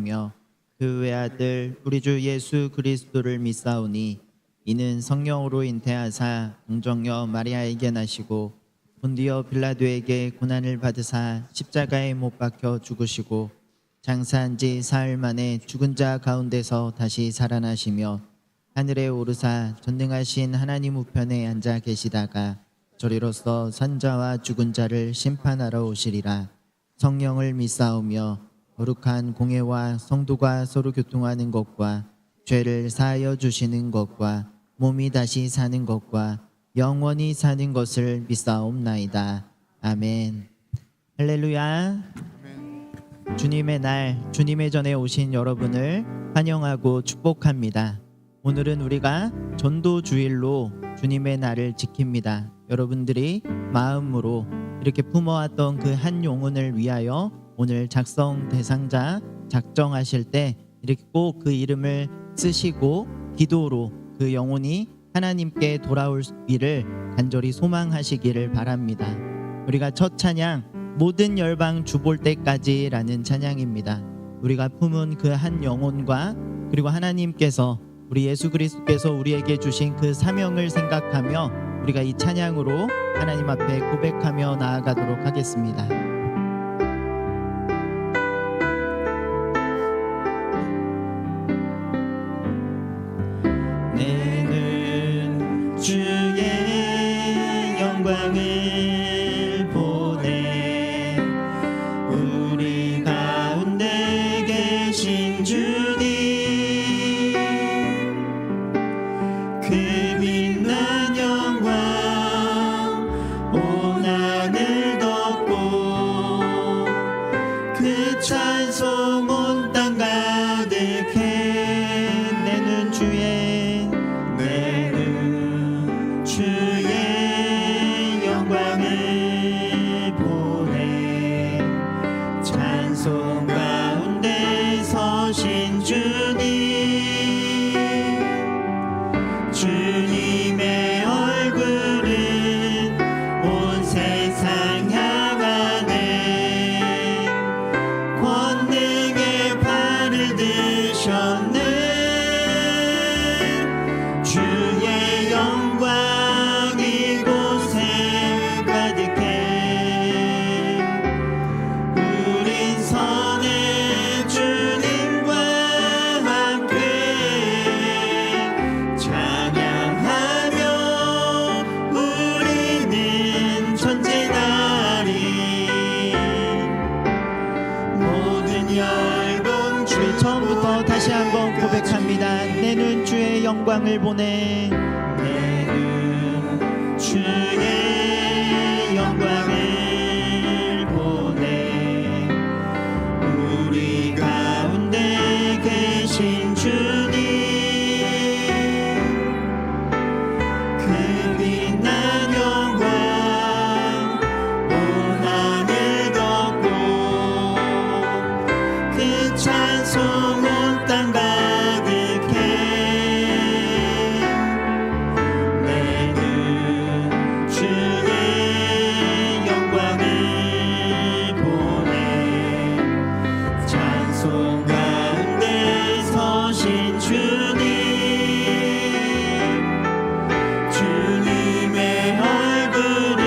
믿사오며 그 외아들 우리 주 예수 그리스도를 믿사오니 이는 성령으로 잉태하사 동정녀 마리아에게 나시고 본디오 빌라도에게 고난을 받으사 십자가에 못 박혀 죽으시고 장사한 지 사흘 만에 죽은 자 가운데서 다시 살아나시며 하늘에 오르사 전능하신 하나님 우편에 앉아 계시다가 저리로서 선자와 죽은 자를 심판하러 오시리라. 성령을 믿사오며 거룩한 공회와 성도가 서로 교통하는 것과 죄를 사하여 주시는 것과 몸이 다시 사는 것과 영원히 사는 것을 믿사옵나이다. 아멘. 할렐루야. 주님의 날, 주님의 전에 오신 여러분을 환영하고 축복합니다. 오늘은 우리가 전도주일로 주님의 날을 지킵니다. 여러분들이 마음으로 이렇게 품어왔던 그 한 영혼을 위하여 오늘 작성 대상자 작정하실 때 이렇게 꼭 그 이름을 쓰시고 기도로 그 영혼이 하나님께 돌아오기를 간절히 소망하시기를 바랍니다. 우리가 첫 찬양 모든 열방 주볼 때까지라는 찬양입니다. 우리가 품은 그 한 영혼과 그리고 하나님께서 우리 예수 그리스도께서 우리에게 주신 그 사명을 생각하며 우리가 이 찬양으로 하나님 앞에 고백하며 나아가도록 하겠습니다. 내는 주의 영광을 보내 우리 가운데 계신 주님 그 빛난 영광 온 하늘 덮고 그 찬송 온 땅 가득해 내는 주의 영광을 보내 찬송 가운데 서신 주님의 얼굴은 온 세상 향하네 권능의 발을 드셨네 주의 영광 이곳에 가득해 우린 선의 주님과 함께 찬양하며 우리는 전제나리 모든 열방 주의 처음부터 다시 한번 고백합니다. 내는 주의 영광을 보내 내는 주의 영광을 보내 우리 가운데 계신 주님 그 빛난 영광 온 하늘 덮고 그 찬송 온 땅 가득해 내는 주의 영광을 보내 찬송 가운데 서신 주님의 얼굴은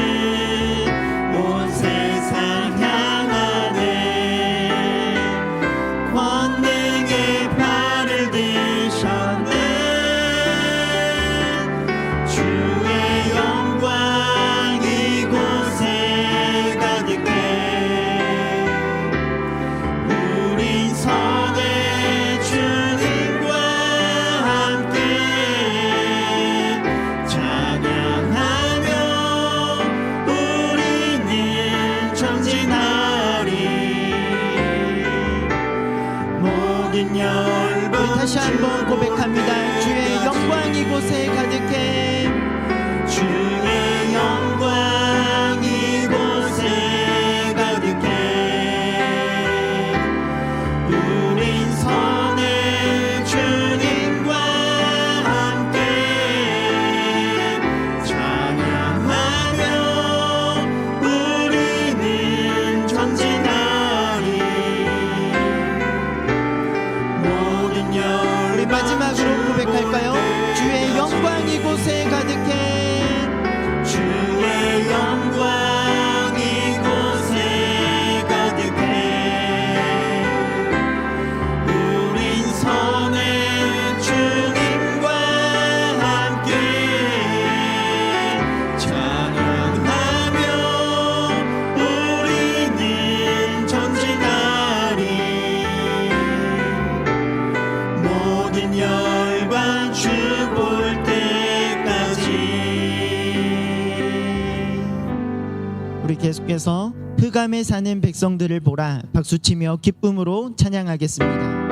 온 세상 향하네 권능의 발을 드셨네 주의 영광 이곳에 가득해 우린 선의 주님과 함께 찬양하며 우리는 전진하리 모든 열방 다시 한번 고백합니다. 주의 영광 이곳에 가득해 주의 영광 이곳에 가득해 우린 선의 주님과 함께 찬양하며 우리는 전진하리 마지막으로 고백할까요? 주의 영광 이곳에 가득해. 주의 영광 이곳에 가득해. 우린 선의 주님과 함께 찬양하며 우리는 전진하리. 모든 열방 주 볼 때까지. 우리 계속해서 흑암에 사는 백성들을 보라 박수치며 기쁨으로 찬양하겠습니다.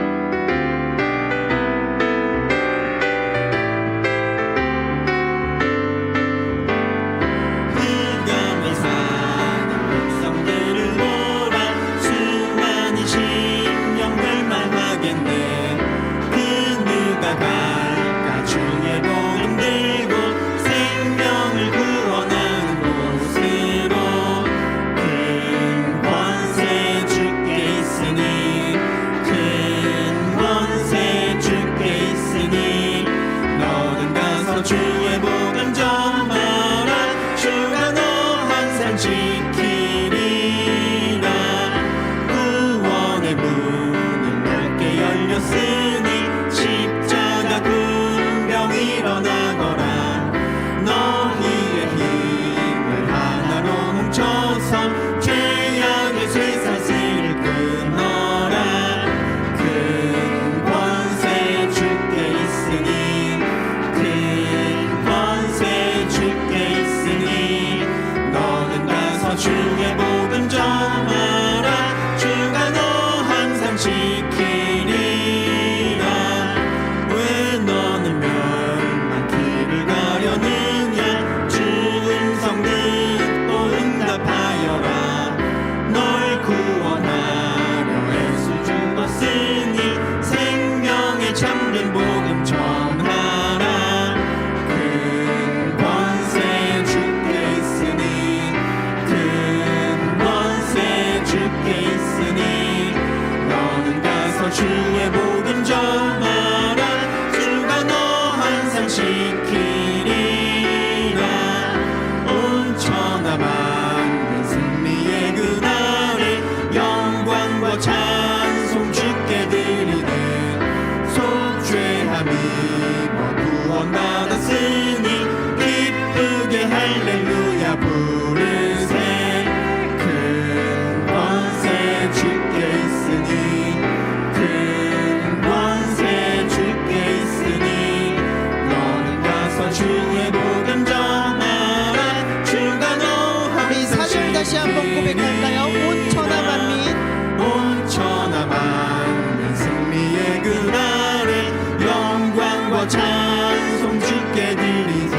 흑암에 사는 백성들을 보라. 수많은 심령 멸망하겠네. 그 누가 갈까? 주의 복음 들고 생명을 구원하는 곳으로. 큰 권세 주께 있으니, 큰 권세 주께 있으니, 너는 가서 주의 복음 전하라. 주가 너 항상 지키리라. 구원의 문은 넓게 열렸으니 십자가 군병 일어나거라. 너희의 힘을 하나로 뭉쳐서 죄악의 쇠사슬을 끊어라. 큰 권세 주께 있으니, 큰 권세 주께 있으니, 너는 가서 주의 복음 전하라. 주가 너 항상 지키리라. 왜 너는 멸망길을 가려느냐? 주 음성 듣고 응답하여라. 널 구원하려 애써 죽었으니 생명의 참된 복음 전하라. 큰 권세 주께 있으니, 큰 권세 주께 있으니, 너는 가서 주의 복음 전하라. 주가 너 항상 지키리라. 온 천하 만민 승리의 그날에 영광과 찬송 주께 드리네. 속죄함이 뭐 구원받았으니 기쁘게 할렐루야 부르세. 큰 권세 주께 있으니, 큰 권세 주께 있으니, 너는 가서 주의 복음 전하라. 주가 너 우리 항상 사절 다시 한번 고백할까요? 온 천하 만민. 온 천하 만민 승리의 그날에 영광과 찬송 주께 드리세.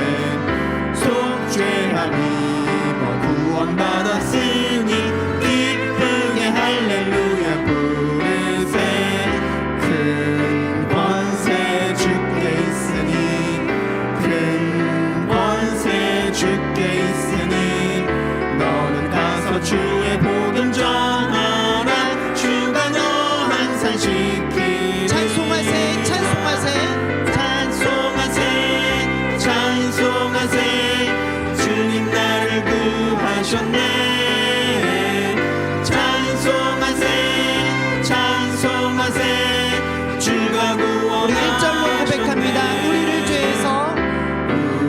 속죄함이 뭐 구원받았으니 기쁘게 할렐루야 부르세. 큰 권세 주께 있으니, 큰 권세 주께 있으니, 너는 가서 주의 복음 전하라. 주가 너 항상 지키리. 찬송하세 찬송하세. 찬송하세 찬송하세. 주님 나를 구하셨네. 찬송하세 찬송하세. 주가 우리 구원하셨네. 1절로 고백합니다. 우리를 죄에서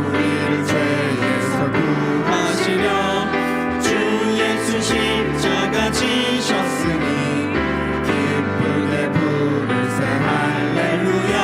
우리를 죄에서 구하시려 주 예수 십자가 지셨으니 기쁘게 부르세 할렐루야.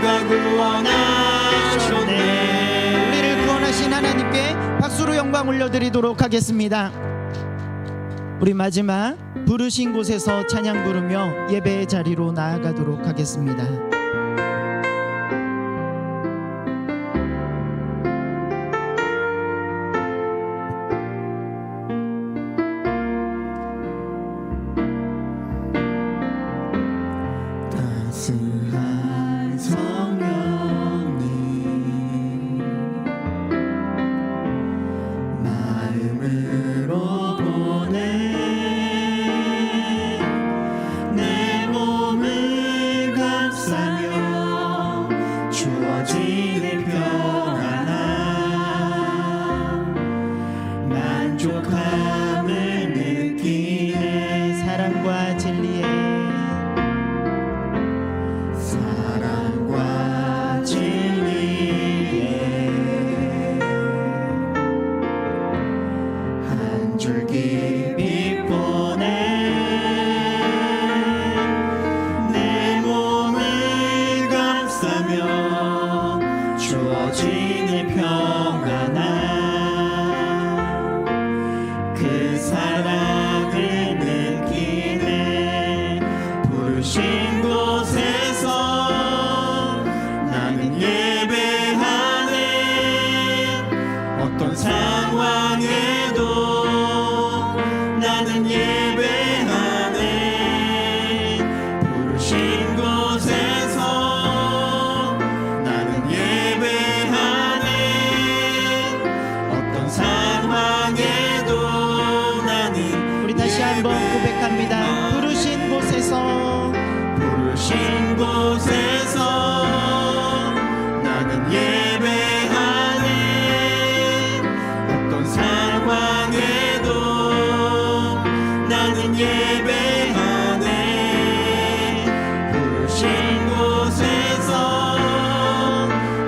우리가 구원하셨네. 우리를 구원하신 하나님께 박수로 영광 올려드리도록 하겠습니다. 우리 마지막 부르신 곳에서 찬양 부르며 예배의 자리로 나아가도록 하겠습니다. 따스한 성령님 마음으로 보내 내 몸을 감싸며 주어지는 평안함 만족함을 느끼네. 사랑과 진리의 한 줄기 빛보내 내 몸을 감싸며 주어지는 평안함 그 사랑을 느끼네. 부르신 곳에서 나는 예배하네. 어떤 상황에도 나는 예배하네. 부르신 곳에서 나는 예배하네. 어떤 상황에도 나는 우리 다시 한번 고백합니다. 부르신 곳에서 부르신 곳에서 나는 예배하네. 어떤 상황에도 나는 예배하네. 부르신 곳에서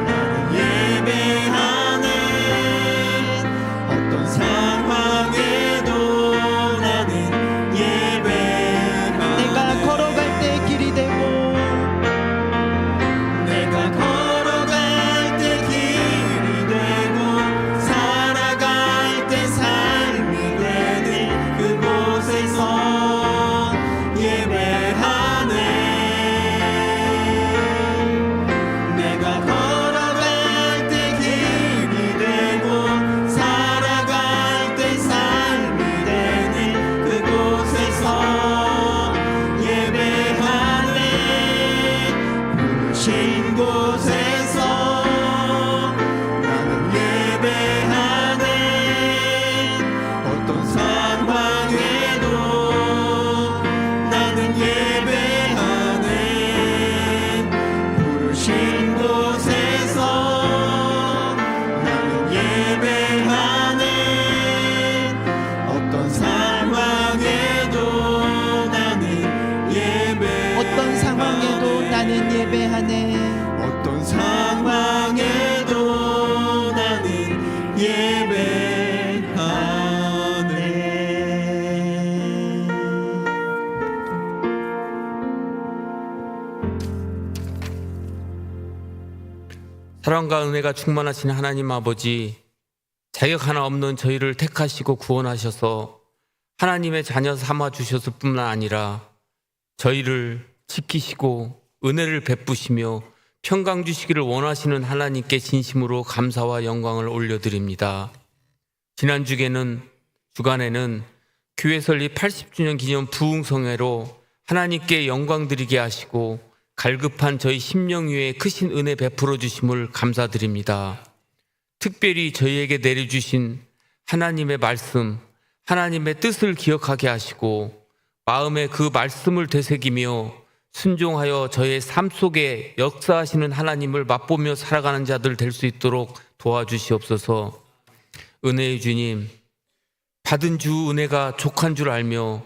나는 예배하네. 어떤 상황에도 나는 예배하네. 내가 걸어갈 때 길이 되고 내가 걸어갈 때 길이 되고 살아갈 때 삶이 되는 그곳에서 예배하네. 내가 걸어갈 때 길이 되고 살아갈 때 삶이 되는 그곳에서 예배하네. 부르신 곳에서 나는 예배하네. 어떤 상황에도 나는 예배하네. 부르신 곳에서 나는 예배하네. 어떤 상황에도 나는 예배하네. 어떤 상황에도 나는 예배하네. 어떤 상황에도 나는 예배하네. 사랑과 은혜가 충만하신 하나님 아버지, 자격 하나 없는 저희를 택하시고 구원하셔서 하나님의 자녀 삼아 주셨을 뿐만 아니라 저희를 지키시고 은혜를 베푸시며 평강 주시기를 원하시는 하나님께 진심으로 감사와 영광을 올려드립니다. 지난 주간에는 교회 설립 80주년 기념 부흥성회로 하나님께 영광 드리게 하시고 갈급한 저희 심령 위에 크신 은혜 베풀어 주심을 감사드립니다. 특별히 저희에게 내려주신 하나님의 말씀, 하나님의 뜻을 기억하게 하시고 마음에 그 말씀을 되새기며 순종하여 저의 삶 속에 역사하시는 하나님을 맛보며 살아가는 자들 될 수 있도록 도와주시옵소서. 은혜의 주님, 받은 주 은혜가 족한 줄 알며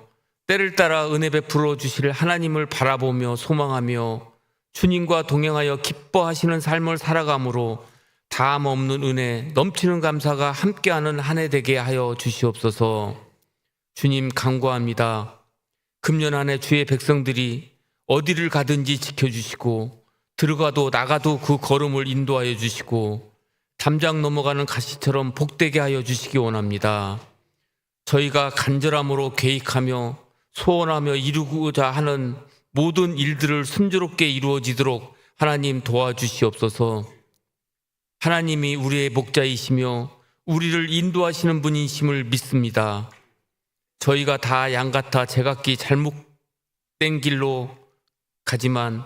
때를 따라 은혜 베풀어 주실 하나님을 바라보며 소망하며 주님과 동행하여 기뻐하시는 삶을 살아감으로 다함 없는 은혜, 넘치는 감사가 함께하는 한 해 되게 하여 주시옵소서. 주님 간구합니다. 금년 한 해 주의 백성들이 어디를 가든지 지켜주시고 들어가도 나가도 그 걸음을 인도하여 주시고 담장 넘어가는 가시처럼 복되게 하여 주시기 원합니다. 저희가 간절함으로 계획하며 소원하며 이루고자 하는 모든 일들을 순조롭게 이루어지도록 하나님 도와주시옵소서. 하나님이 우리의 목자이시며 우리를 인도하시는 분이심을 믿습니다. 저희가 다 양같아 제각기 잘못된 길로 가지만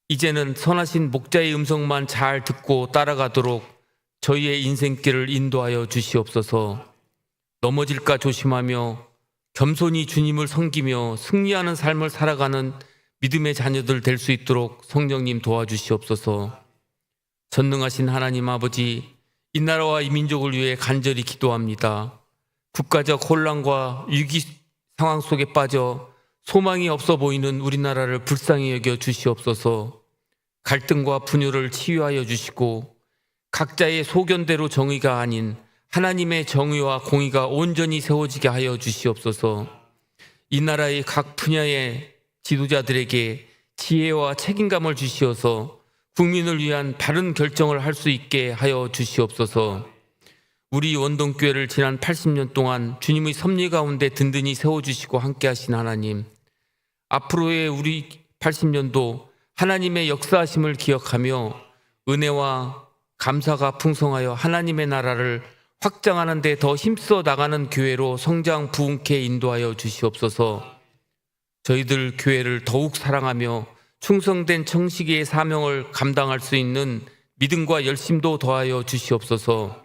이제는 선하신 목자의 음성만 잘 듣고 따라가도록 저희의 인생길을 인도하여 주시옵소서. 넘어질까 조심하며 겸손히 주님을 섬기며 승리하는 삶을 살아가는 믿음의 자녀들 될 수 있도록 성령님 도와주시옵소서. 전능하신 하나님 아버지, 이 나라와 이 민족을 위해 간절히 기도합니다. 국가적 혼란과 위기 상황 속에 빠져 소망이 없어 보이는 우리나라를 불쌍히 여겨 주시옵소서. 갈등과 분열을 치유하여 주시고 각자의 소견대로 정의가 아닌 하나님의 정의와 공의가 온전히 세워지게 하여 주시옵소서. 이 나라의 각 분야의 지도자들에게 지혜와 책임감을 주시어서 국민을 위한 바른 결정을 할 수 있게 하여 주시옵소서. 우리 원동교회를 지난 80년 동안 주님의 섭리 가운데 든든히 세워주시고 함께 하신 하나님, 앞으로의 우리 80년도 하나님의 역사하심을 기억하며 은혜와 감사가 풍성하여 하나님의 나라를 확장하는 데 더 힘써 나가는 교회로 성장 부흥케 인도하여 주시옵소서. 저희들 교회를 더욱 사랑하며 충성된 청지기의 사명을 감당할 수 있는 믿음과 열심도 더하여 주시옵소서.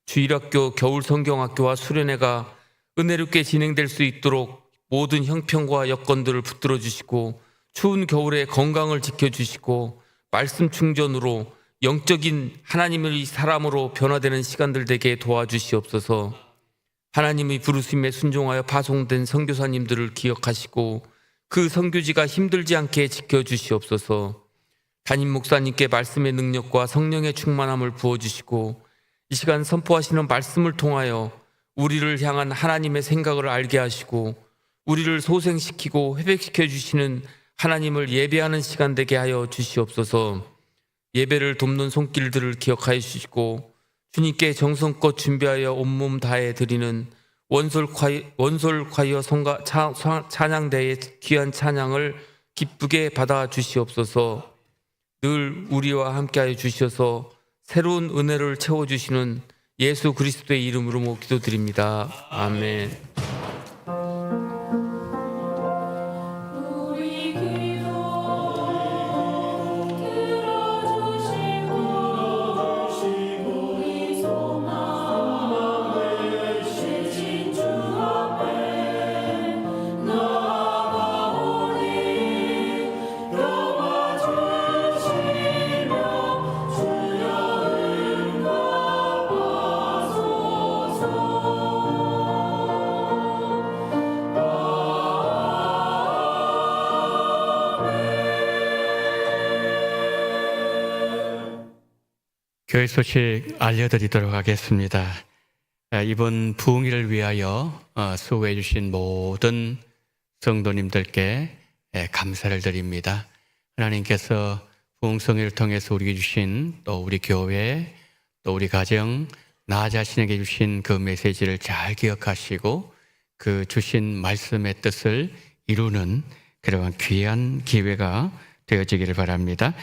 주일학교, 겨울성경학교와 수련회가 은혜롭게 진행될 수 있도록 모든 형편과 여건들을 붙들어 주시고 추운 겨울에 건강을 지켜주시고 말씀 충전으로 영적인 하나님의 사람으로 변화되는 시간들 되게 도와주시옵소서. 하나님의 부르심에 순종하여 파송된 선교사님들을 기억하시고 그 선교지가 힘들지 않게 지켜주시옵소서. 담임 목사님께 말씀의 능력과 성령의 충만함을 부어주시고 이 시간 선포하시는 말씀을 통하여 우리를 향한 하나님의 생각을 알게 하시고 우리를 소생시키고 회복시켜 주시는 하나님을 예배하는 시간 되게 하여 주시옵소서. 예배를 돕는 손길들을 기억하여 주시고 주님께 정성껏 준비하여 온몸 다해 드리는 원솔 성가 찬양대의 귀한 찬양을 기쁘게 받아 주시옵소서. 늘 우리와 함께하여 주셔서 새로운 은혜를 채워주시는 예수 그리스도의 이름으로 기도드립니다. 아멘. 교회 소식 알려드리도록 하겠습니다. 이번 부흥일을 위하여 수고해 주신 모든 성도님들께 감사를 드립니다. 하나님께서 부흥성회를 통해서 우리에게 주신 또 우리 교회 또 우리 가정 나 자신에게 주신 그 메시지를 잘 기억하시고 그 주신 말씀의 뜻을 이루는 그러한 귀한 기회가 되어지기를 바랍니다.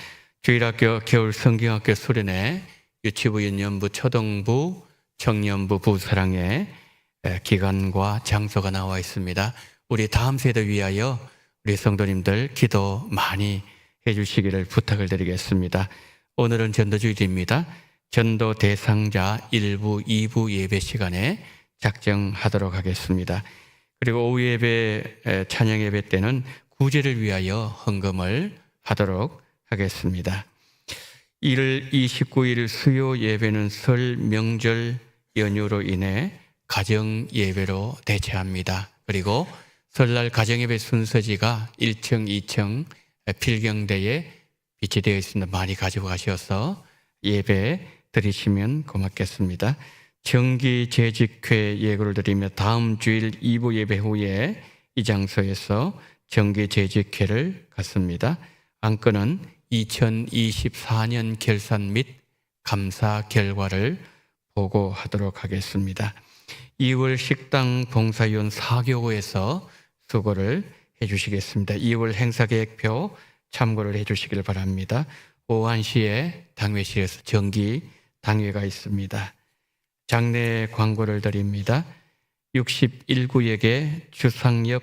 주일학교, 겨울성경학교 수련회, 유치부, 유년부, 초등부, 청년부, 부사랑회 기간과 장소가 나와 있습니다. 우리 다음 세대 위하여 우리 성도님들 기도 많이 해주시기를 부탁을 드리겠습니다. 오늘은 전도주일입니다. 전도 대상자 1부, 2부 예배 시간에 작정하도록 하겠습니다. 그리고 오후 예배, 찬양 예배 때는 구제를 위하여 헌금을 하도록 하겠습니다. 1월 29일 수요 예배는 설 명절 연휴로 인해 가정 예배로 대체합니다. 그리고 설날 가정 예배 순서지가 1층, 2층 필경대에 비치되어 있습니다. 많이 가지고 가셔서 예배 드리시면 고맙겠습니다. 정기 재직회 예고를 드리며 다음 주일 2부 예배 후에 이 장소에서 정기 재직회를 갖습니다. 안건은 2024년 결산 및 감사 결과를 보고하도록 하겠습니다. 2월 식당 봉사위원 4교구에서 수고를 해주시겠습니다. 2월 행사계획표 참고를 해주시길 바랍니다. 오한시에 당회실에서 정기 당회가 있습니다. 장례 광고를 드립니다. 61구역에 주상엽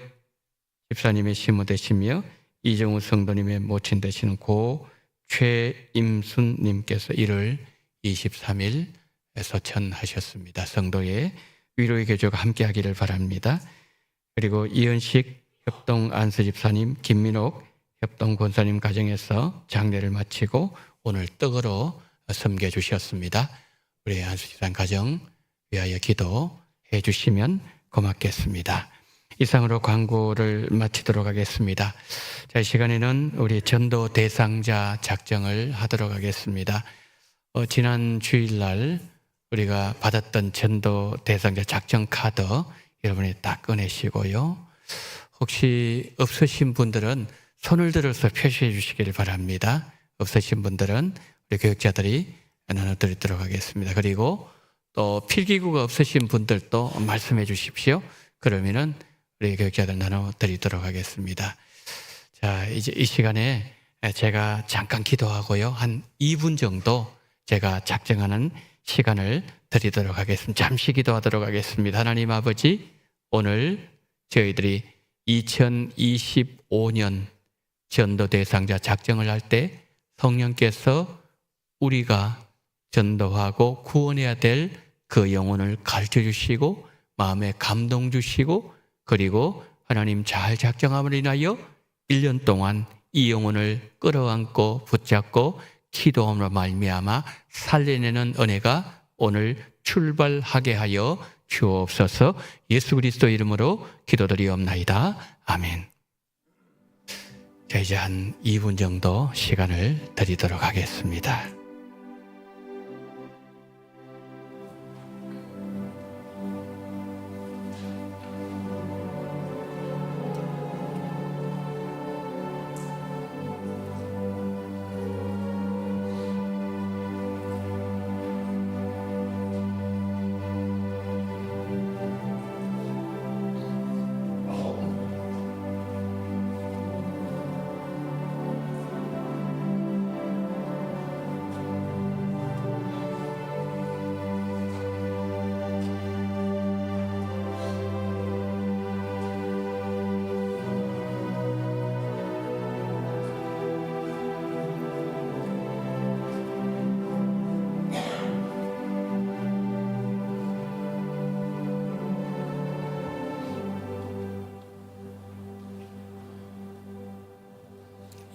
집사님의 시모 되시며 이정우 성도님의 모친 되시는 고 최임순님께서 1월 23일 소천하셨습니다. 성도의 위로의 교조가 함께하기를 바랍니다. 그리고 이현식 협동 안수 집사님, 김민옥 협동 권사님 가정에서 장례를 마치고 오늘 떡으로 섬겨주셨습니다. 우리 안수 집사님 가정 위하여 기도해 주시면 고맙겠습니다. 이상으로 광고를 마치도록 하겠습니다. 자, 이 시간에는 우리 전도 대상자 작정을 하도록 하겠습니다. 지난 주일날 우리가 받았던 전도 대상자 작정 카드 여러분이 딱 꺼내시고요. 혹시 없으신 분들은 손을 들어서 표시해 주시기를 바랍니다. 없으신 분들은 우리 교육자들이 나눠드리도록 하겠습니다. 그리고 또 필기구가 없으신 분들도 말씀해 주십시오. 그러면은 우리 교육자들 나눠드리도록 하겠습니다. 자, 이제 이 시간에 제가 잠깐 기도하고요. 한 2분 정도 제가 작정하는 시간을 드리도록 하겠습니다. 잠시 기도하도록 하겠습니다. 하나님 아버지, 오늘 저희들이 2025년 전도 대상자 작정을 할 때 성령께서 우리가 전도하고 구원해야 될 그 영혼을 가르쳐 주시고 마음에 감동 주시고 그리고 하나님 잘 작정함을 인하여 1년 동안 이 영혼을 끌어안고 붙잡고 기도함으로 말미암아 살려내는 은혜가 오늘 출발하게 하여 주옵소서. 예수 그리스도 이름으로 기도드리옵나이다. 아멘. 자, 이제 한 2분 정도 시간을 드리도록 하겠습니다.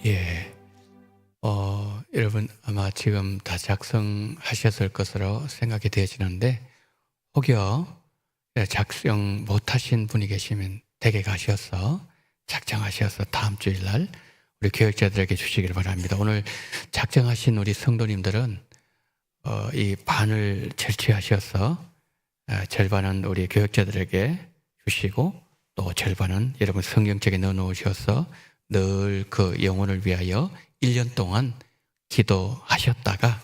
예, 여러분 아마 지금 다 작성하셨을 것으로 생각이 되어지는데 혹여 작성 못하신 분이 계시면 댁에 가셔서 작정하셔서 다음 주일날 우리 교육자들에게 주시기를 바랍니다. 오늘 작정하신 우리 성도님들은 이 반을 절취하셔서 절반은 우리 교육자들에게 주시고 또 절반은 여러분 성경책에 넣어놓으셔서 늘 그 영혼을 위하여 1년 동안 기도하셨다가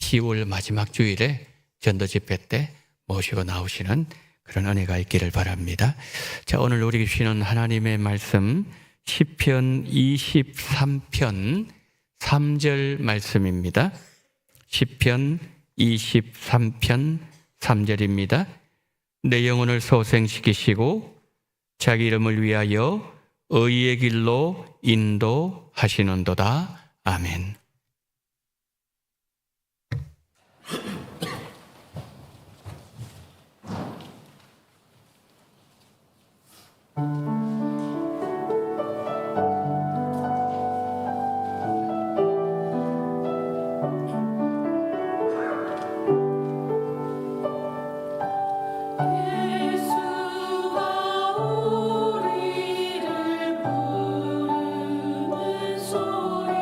10월 마지막 주일에 전도 집회 때 모시고 나오시는 그런 은혜가 있기를 바랍니다. 자, 오늘 우리 주시는 하나님의 말씀 시편 23편 3절 말씀입니다. 시편 23편 3절입니다. 내 영혼을 소생시키시고 자기 이름을 위하여 의의 길로 인도하시는도다. 아멘. 예수가 우리를 부르는 소리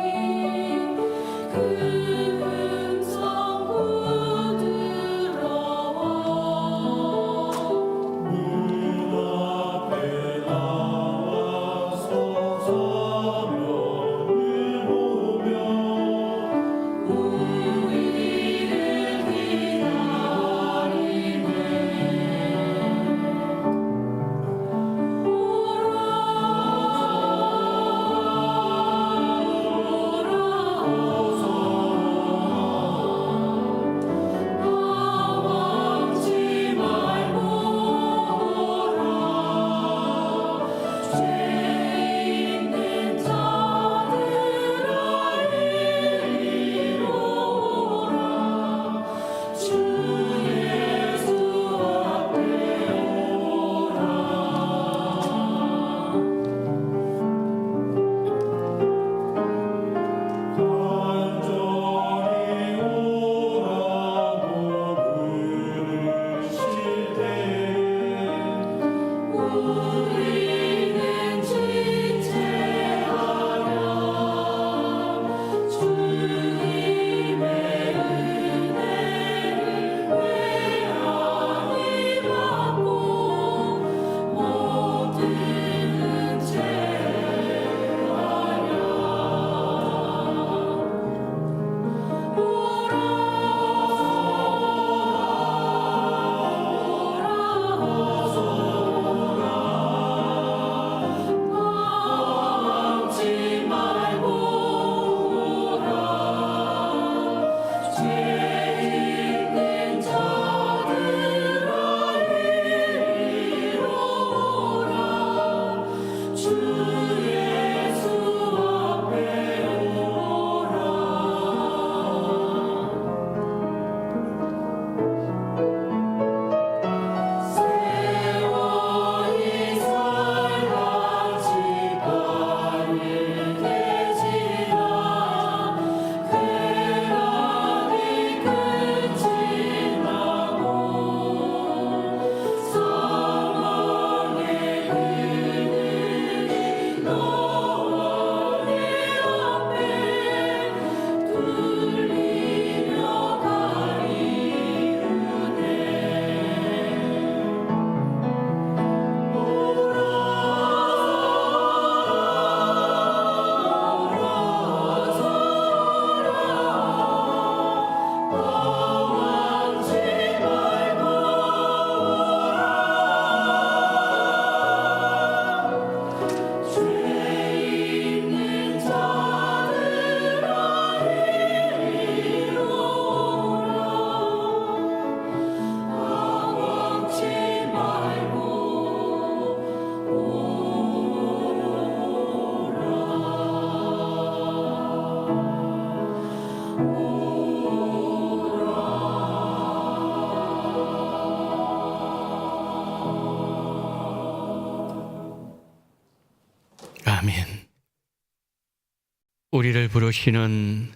우리를 부르시는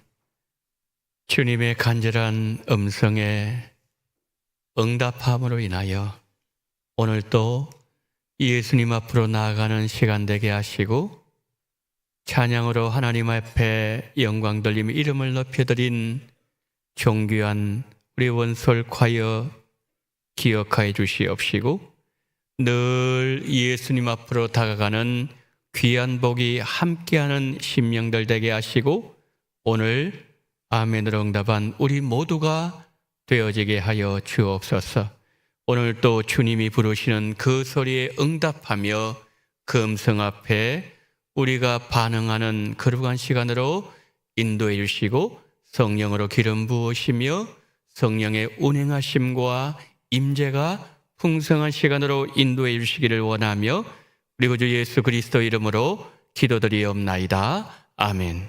주님의 간절한 음성에 응답함으로 인하여 오늘 또 예수님 앞으로 나아가는 시간 되게 하시고 찬양으로 하나님 앞에 영광 돌리며 이름을 높여드린 존귀한 우리 원솔 콰이어 기억하여 주시옵시고 늘 예수님 앞으로 다가가는 귀한 복이 함께하는 심령들 되게 하시고 오늘 아멘으로 응답한 우리 모두가 되어지게 하여 주옵소서. 오늘 또 주님이 부르시는 그 소리에 응답하며 그 음성 앞에 우리가 반응하는 거룩한 시간으로 인도해 주시고 성령으로 기름 부으시며 성령의 운행하심과 임재가 풍성한 시간으로 인도해 주시기를 원하며 그리고 주 예수 그리스도 이름으로 기도드리옵나이다. 아멘.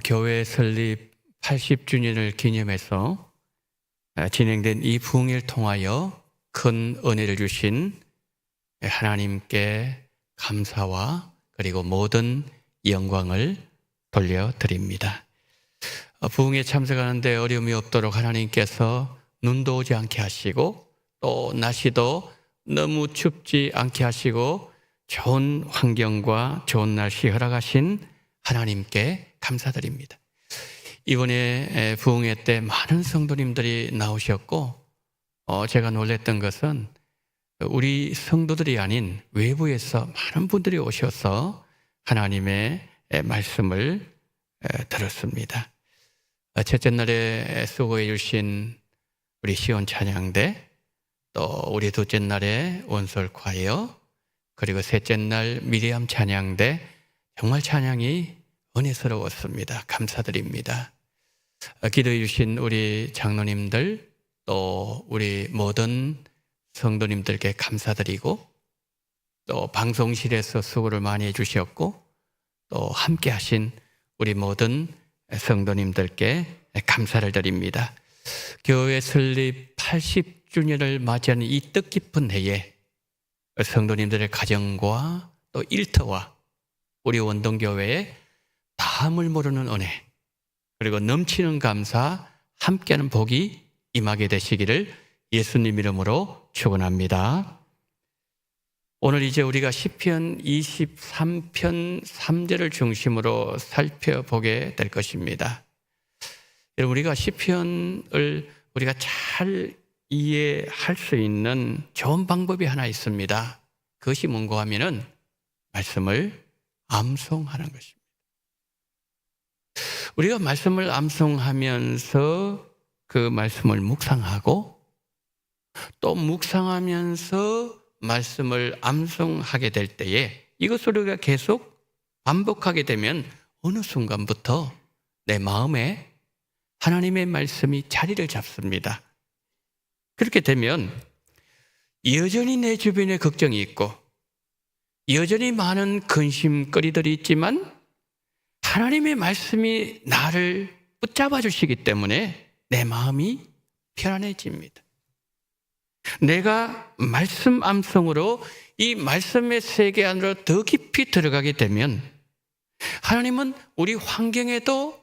교회 설립 80주년을 기념해서 진행된 이 부흥회를 통하여 큰 은혜를 주신 하나님께 감사와 그리고 모든 영광을 돌려드립니다. 부흥회에 참석하는데 어려움이 없도록 하나님께서 눈도 오지 않게 하시고 또 날씨도 너무 춥지 않게 하시고 좋은 환경과 좋은 날씨 허락하신 하나님께 감사드립니다. 이번에 부흥회 때 많은 성도님들이 나오셨고 제가 놀랐던 것은 우리 성도들이 아닌 외부에서 많은 분들이 오셔서 하나님의 말씀을 들었습니다. 첫째 날에 수고해 주신 우리 시온 찬양대, 또 우리 둘째 날에 원솔 콰이어, 그리고 셋째 날 미리암 찬양대, 정말 찬양이 은혜스러웠습니다. 감사드립니다. 기도해 주신 우리 장로님들, 또 우리 모든 성도님들께 감사드리고 또 방송실에서 수고를 많이 해주셨고 또 함께 하신 우리 모든 성도님들께 감사를 드립니다. 교회 설립 80주년을 맞이하는 이 뜻깊은 해에 성도님들의 가정과 또 일터와 우리 원동교회의 다함을 모르는 은혜 그리고 넘치는 감사 함께하는 복이 임하게 되시기를 예수님 이름으로 축원합니다. 오늘 이제 우리가 시편 23편 3절을 중심으로 살펴보게 될 것입니다. 여러분, 우리가 시편을 우리가 잘 이해할 수 있는 좋은 방법이 하나 있습니다. 그것이 뭔가 하면은 말씀을 암송하는 것입니다. 우리가 말씀을 암송하면서 그 말씀을 묵상하고 또 묵상하면서 말씀을 암송하게 될 때에 이것을 우리가 계속 반복하게 되면 어느 순간부터 내 마음에 하나님의 말씀이 자리를 잡습니다. 그렇게 되면 여전히 내 주변에 걱정이 있고 여전히 많은 근심거리들이 있지만 하나님의 말씀이 나를 붙잡아 주시기 때문에 내 마음이 편안해집니다. 내가 말씀 암송으로 이 말씀의 세계 안으로 더 깊이 들어가게 되면 하나님은 우리 환경에도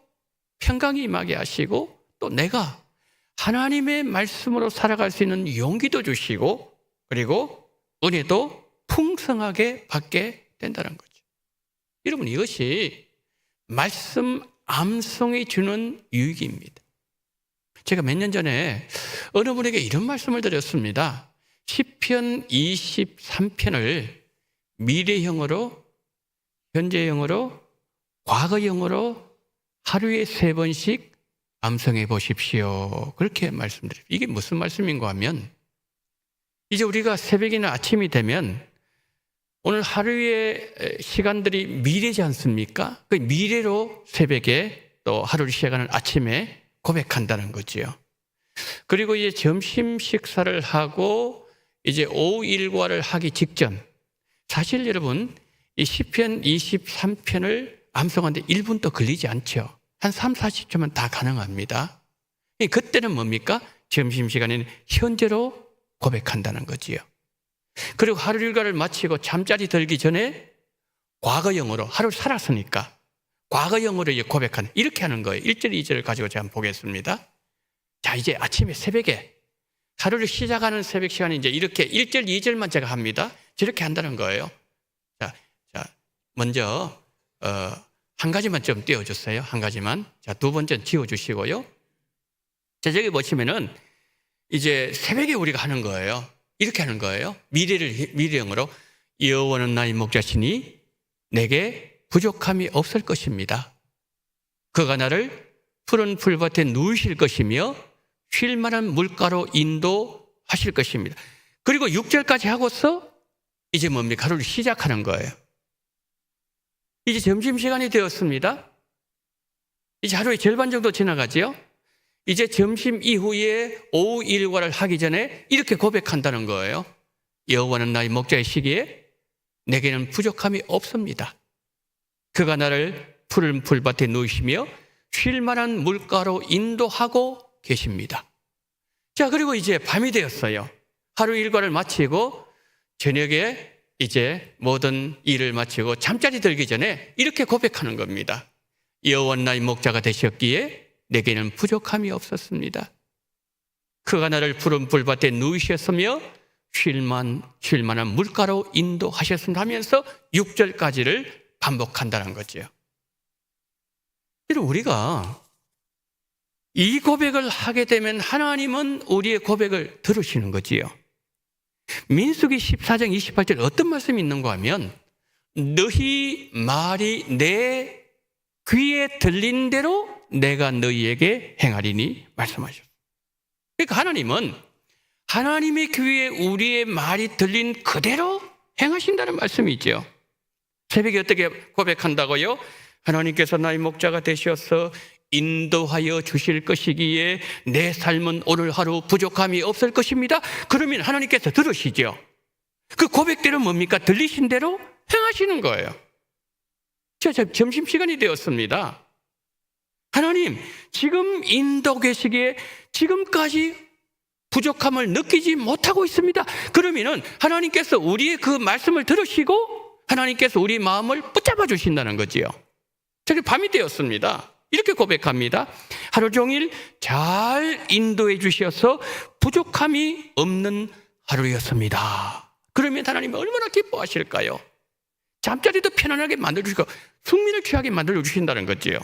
평강이 임하게 하시고 또 내가 하나님의 말씀으로 살아갈 수 있는 용기도 주시고 그리고 은혜도 풍성하게 받게 된다는 거죠. 여러분, 이것이 말씀 암송이 주는 유익입니다. 제가 몇 년 전에 어느 분에게 이런 말씀을 드렸습니다. 시편 23편을 미래형으로, 현재형으로, 과거형으로 하루에 3번씩 암송해 보십시오. 그렇게 말씀드려요. 이게 무슨 말씀인가 하면 이제 우리가 새벽이나 아침이 되면 오늘 하루의 시간들이 미래지 않습니까? 그 미래로 새벽에 또 하루를 시작하는 아침에 고백한다는 거지요. 그리고 이제 점심 식사를 하고 이제 오후 일과를 하기 직전, 사실 여러분 이 시편 23편을 암송하는데 1분도 걸리지 않죠. 한 3, 40초면 다 가능합니다. 그때는 뭡니까? 점심시간에는 현재로 고백한다는 거지요. 그리고 하루 일과를 마치고 잠자리 들기 전에 과거형으로 하루 살았으니까 과거형으로 이제 고백하는, 이렇게 하는 거예요. 1절, 2절을 가지고 제가 한번 보겠습니다. 자, 이제 아침에 새벽에 하루를 시작하는 새벽 시간에 이제 이렇게 1절, 2절만 제가 합니다. 저렇게 한다는 거예요. 자, 먼저 한 가지만 좀 띄워주세요. 한 가지만. 자, 두 번째는 지워주시고요. 자, 저기 보시면은 이제 새벽에 우리가 하는 거예요. 이렇게 하는 거예요. 미래형으로 여호와는 나의 목자시니 내게 부족함이 없을 것입니다. 그가 나를 푸른 풀밭에 누이실 것이며 쉴 만한 물가로 인도하실 것입니다. 그리고 6절까지 하고서 이제 뭡니까? 하루를 시작하는 거예요. 이제 점심시간이 되었습니다. 이제 하루의 절반 정도 지나가지요. 이제 점심 이후에 오후 일과를 하기 전에 이렇게 고백한다는 거예요. 여호와는 나의 목자의 시기에 내게는 부족함이 없습니다. 그가 나를 푸른 풀밭에 누이시며 쉴 만한 물가로 인도하고 계십니다. 자, 그리고 이제 밤이 되었어요. 하루 일과를 마치고 저녁에 이제 모든 일을 마치고 잠자리 들기 전에 이렇게 고백하는 겁니다. 여호와는 나의 목자가 되셨기에 내게는 부족함이 없었습니다. 그가 나를 푸른 풀밭에 누이셨으며 쉴 만한 물가로 인도하셨습니다 하면서 6절까지를 반복한다는 거죠. 우리가 이 고백을 하게 되면 하나님은 우리의 고백을 들으시는 거지요. 민수기 14장 28절 어떤 말씀이 있는가 하면 너희 말이 내 귀에 들린 대로 내가 너희에게 행하리니 말씀하셨어요. 그러니까 하나님은 하나님의 귀에 우리의 말이 들린 그대로 행하신다는 말씀이죠. 새벽에 어떻게 고백한다고요? 하나님께서 나의 목자가 되셔서 인도하여 주실 것이기에 내 삶은 오늘 하루 부족함이 없을 것입니다. 그러면 하나님께서 들으시죠. 그 고백대로 뭡니까? 들리신 대로 행하시는 거예요. 점심시간이 되었습니다. 하나님, 지금 인도 계시기에 지금까지 부족함을 느끼지 못하고 있습니다. 그러면은 하나님께서 우리의 그 말씀을 들으시고 하나님께서 우리 마음을 붙잡아 주신다는 거지요. 저기 밤이 되었습니다. 이렇게 고백합니다. 하루 종일 잘 인도해 주셔서 부족함이 없는 하루였습니다. 그러면 하나님이 얼마나 기뻐하실까요? 잠자리도 편안하게 만들어주시고 숙면을 취하게 만들어주신다는 거지요.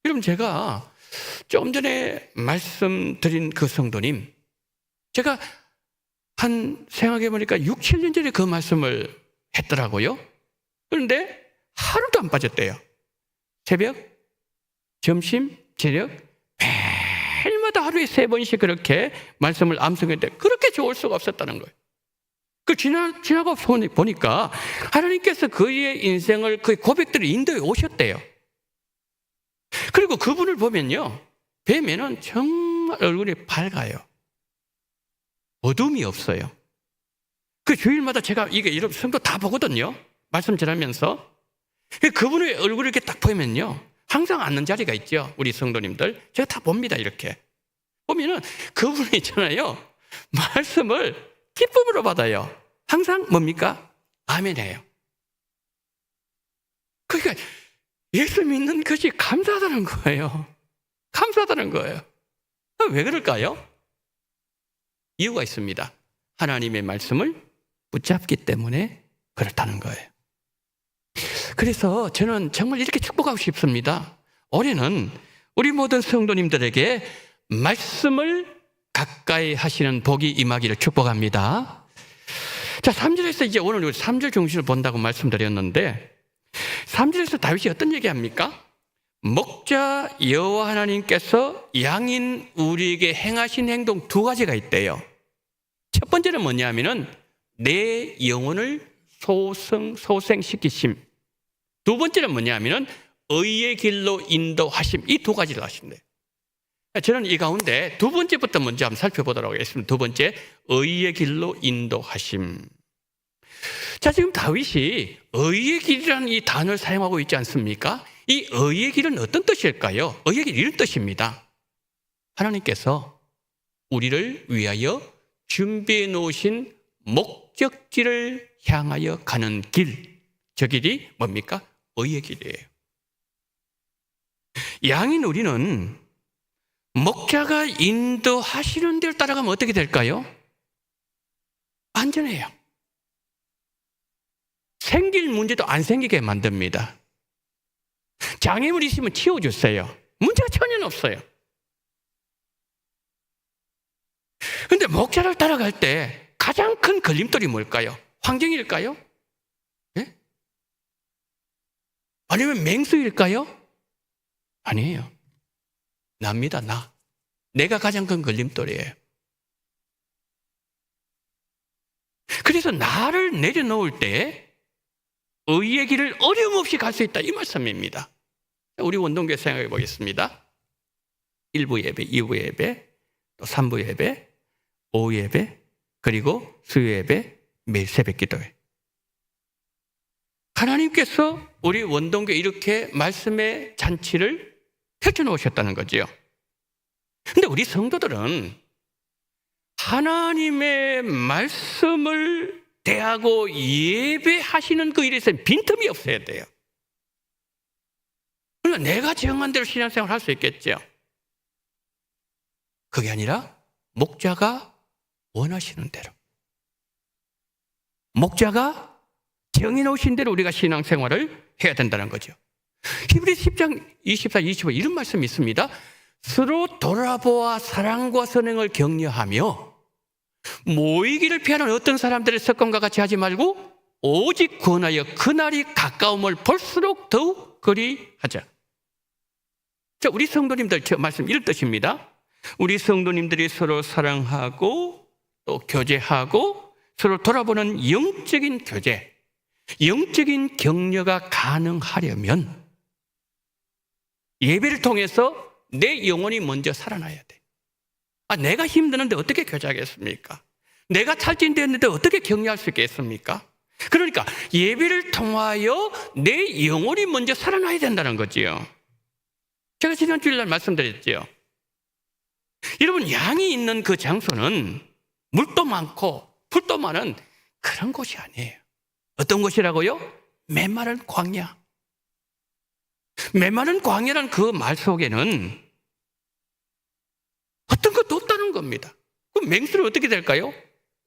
여러분, 제가 조금 전에 말씀드린 그 성도님, 제가 생각해보니까 6, 7년 전에 그 말씀을 했더라고요. 그런데 하루도 안 빠졌대요. 새벽, 점심, 저녁 매일마다 하루에 3번씩 그렇게 말씀을 암송했는데 그렇게 좋을 수가 없었다는 거예요. 지나고 보니까 하나님께서 그의 인생을, 그의 고백들을 인도해 오셨대요. 그리고 그분을 뵈면은 정말 얼굴이 밝아요. 어둠이 없어요. 그 주일마다 제가 이게 여러분 성도 다 보거든요. 말씀 전하면서. 그분의 얼굴을 이렇게 딱 보면요. 항상 앉는 자리가 있죠. 우리 성도님들. 제가 다 봅니다. 이렇게. 보면은 그분이 있잖아요. 말씀을 기쁨으로 받아요. 항상 뭡니까? 아멘 해요. 그러니까 예수 믿는 것이 감사하다는 거예요. 감사하다는 거예요. 왜 그럴까요? 이유가 있습니다. 하나님의 말씀을 붙잡기 때문에 그렇다는 거예요. 그래서 저는 정말 이렇게 축복하고 싶습니다. 올해는 우리 모든 성도님들에게 말씀을 가까이 하시는 복이 임하기를 축복합니다. 자, 3절에서 이제 오늘 3절 중심을 본다고 말씀드렸는데 3절에서 다윗이 어떤 얘기합니까? 목자 여호와 하나님께서 양인 우리에게 행하신 행동 2가지가 있대요. 첫 번째는 뭐냐면은 내 영혼을 소생시키심. 두 번째는 뭐냐면은 의의 길로 인도하심. 이 2가지를 하신대요. 저는 이 가운데 두 번째부터 먼저 한번 살펴보도록 하겠습니다. 두 번째, 의의 길로 인도하심. 자, 지금 다윗이 의의 길이라는 이 단어를 사용하고 있지 않습니까? 이 의의 길은 어떤 뜻일까요? 의의 길 이런 뜻입니다. 하나님께서 우리를 위하여 준비해 놓으신 목적지를 향하여 가는 길, 저 길이 뭡니까? 의의 길이에요. 양인 우리는 목자가 인도하시는 대로 따라가면 어떻게 될까요? 안전해요. 생길 문제도 안 생기게 만듭니다. 장애물이 있으면 치워주세요. 문제가 전혀 없어요. 그런데 목자를 따라갈 때 가장 큰 걸림돌이 뭘까요? 환경일까요? 예? 아니면 맹수일까요? 아니에요. 납니다, 나. 내가 가장 큰 걸림돌이에요. 그래서 나를 내려놓을 때 의의 길을 어려움 없이 갈 수 있다, 이 말씀입니다. 우리 원동교회 생각해 보겠습니다. 1부 예배, 2부 예배, 또 3부 예배, 오후 예배, 그리고 수요 예배, 매일 새벽 기도회. 하나님께서 우리 원동교회 이렇게 말씀의 잔치를 펼쳐놓으셨다는 거지요. 근데 우리 성도들은 하나님의 말씀을 대하고 예배하시는 그 일에서 빈틈이 없어야 돼요. 그러니까 내가 정한 대로 신앙생활을 할 수 있겠죠. 그게 아니라 목자가 원하시는 대로, 목자가 정해놓으신 대로 우리가 신앙생활을 해야 된다는 거죠. 히브리서 10장 24, 25 이런 말씀이 있습니다. 서로 돌아보아 사랑과 선행을 격려하며 모이기를 피하는 어떤 사람들의 습관과 같이 하지 말고 오직 권하여 그날이 가까움을 볼수록 더욱 그리하자. 자, 우리 성도님들 저 말씀 이런 뜻입니다. 우리 성도님들이 서로 사랑하고 또 교제하고 서로 돌아보는 영적인 교제, 영적인 격려가 가능하려면 예배를 통해서 내 영혼이 먼저 살아나야 돼. 내가 힘드는데 어떻게 교제하겠습니까? 내가 탈진되었는데 어떻게 격려할 수 있겠습니까? 그러니까 예배를 통하여 내 영혼이 먼저 살아나야 된다는 거지요. 제가 지난 주일날 말씀드렸죠. 여러분, 양이 있는 그 장소는 물도 많고 풀도 많은 그런 곳이 아니에요. 어떤 곳이라고요? 메마른 광야. 메마른 광야란 그 말 속에는 어떤 것도 없다는 겁니다. 그럼 맹수는 어떻게 될까요?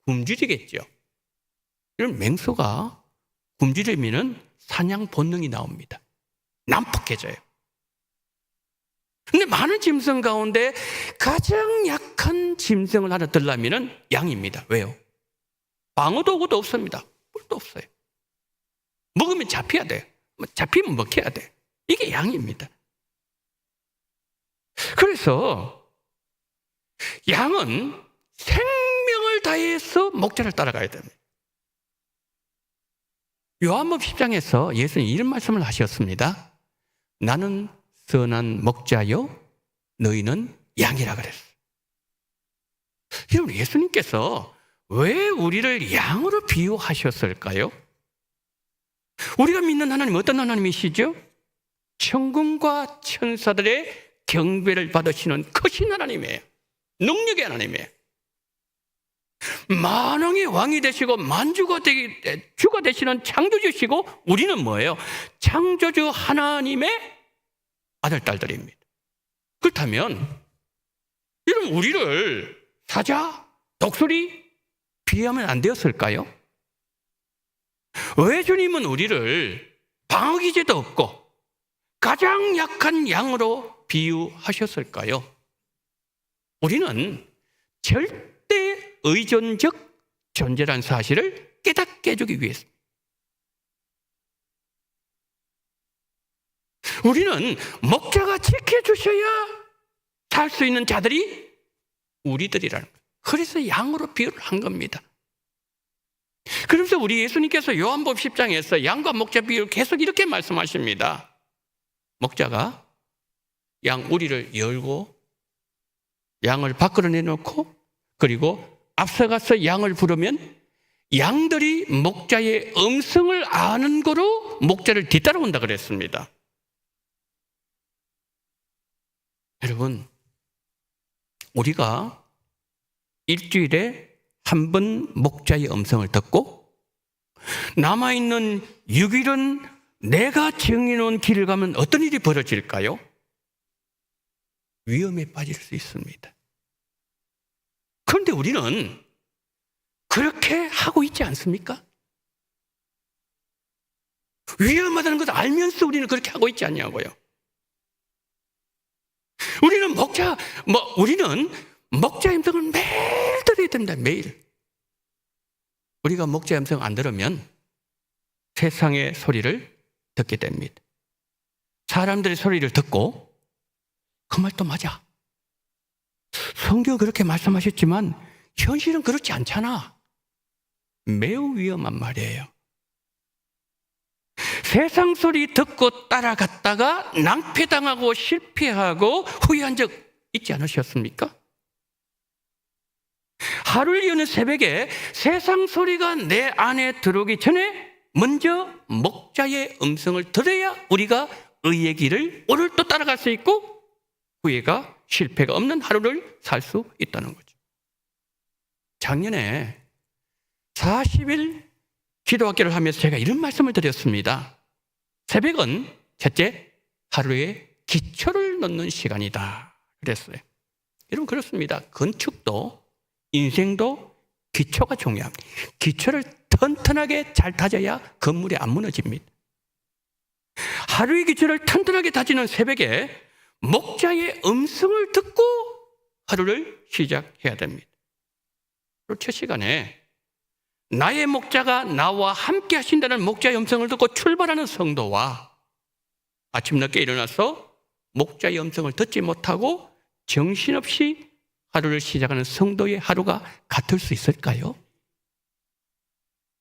굶주리겠죠. 이런 맹수가 굶주리면 사냥 본능이 나옵니다. 난폭해져요. 근데 많은 짐승 가운데 가장 약한 짐승을 하나 들라면 양입니다. 왜요? 방어도구도 없습니다. 뿔도 없어요. 먹으면 잡혀야 돼. 잡히면 먹혀야 돼. 이게 양입니다. 그래서 양은 생명을 다해서 목자를 따라가야 됩니다. 요한복음 10장에서 예수님이 이런 말씀을 하셨습니다. 나는 선한 목자요 너희는 양이라 그랬어요. 여러분, 예수님께서 왜 우리를 양으로 비유하셨을까요? 우리가 믿는 하나님 어떤 하나님이시죠? 천군과 천사들의 경배를 받으시는 크신 하나님이에요. 능력의 하나님이에요. 만왕의 왕이 되시고 만주가 주가 되시는 창조주시고 우리는 뭐예요? 창조주 하나님의 아들, 딸들입니다. 그렇다면 여러분, 우리를 사자, 독수리 비하면 안 되었을까요? 왜 주님은 우리를 방어기제도 없고 가장 약한 양으로 비유하셨을까요? 우리는 절대 의존적 존재란 사실을 깨닫게 해주기 위해서입니다. 우리는 목자가 지켜주셔야 살 수 있는 자들이 우리들이라는 거예요. 그래서 양으로 비유를 한 겁니다. 그래서 우리 예수님께서 요한복음 10장에서 양과 목자 비유를 계속 이렇게 말씀하십니다. 목자가 양 우리를 열고 양을 밖으로 내놓고 그리고 앞서가서 양을 부르면 양들이 목자의 음성을 아는 거로 목자를 뒤따라온다 그랬습니다. 여러분, 우리가 일주일에 한 번 목자의 음성을 듣고 남아있는 6일은 내가 정해놓은 길을 가면 어떤 일이 벌어질까요? 위험에 빠질 수 있습니다. 그런데 우리는 그렇게 하고 있지 않습니까? 위험하다는 것을 알면서 우리는 그렇게 하고 있지 않냐고요. 우리는 목자의 음성을 매일 들어야 됩니다. 매일. 우리가 목자의 음성 안 들으면 세상의 소리를 듣게 됩니다. 사람들의 소리를 듣고 그 말도 맞아. 성경 그렇게 말씀하셨지만 현실은 그렇지 않잖아. 매우 위험한 말이에요. 세상 소리 듣고 따라갔다가 낭패당하고 실패하고 후회한 적 있지 않으셨습니까? 하루를 여는 새벽에 세상 소리가 내 안에 들어오기 전에 먼저 목자의 음성을 들어야 우리가 의의 길을 오늘 또 따라갈 수 있고 후회가 실패가 없는 하루를 살 수 있다는 거죠. 작년에 40일 기도학교를 하면서 제가 이런 말씀을 드렸습니다. 새벽은 첫째, 하루에 기초를 넣는 시간이다 그랬어요. 여러분 그렇습니다. 건축도 인생도 기초가 중요합니다. 기초를 튼튼하게 잘 다져야 건물이 안 무너집니다. 하루의 기초를 튼튼하게 다지는 새벽에 목자의 음성을 듣고 하루를 시작해야 됩니다. 그리고 첫 시간에 나의 목자가 나와 함께 하신다는 목자의 음성을 듣고 출발하는 성도와 아침 늦게 일어나서 목자의 음성을 듣지 못하고 정신없이 하루를 시작하는 성도의 하루가 같을 수 있을까요?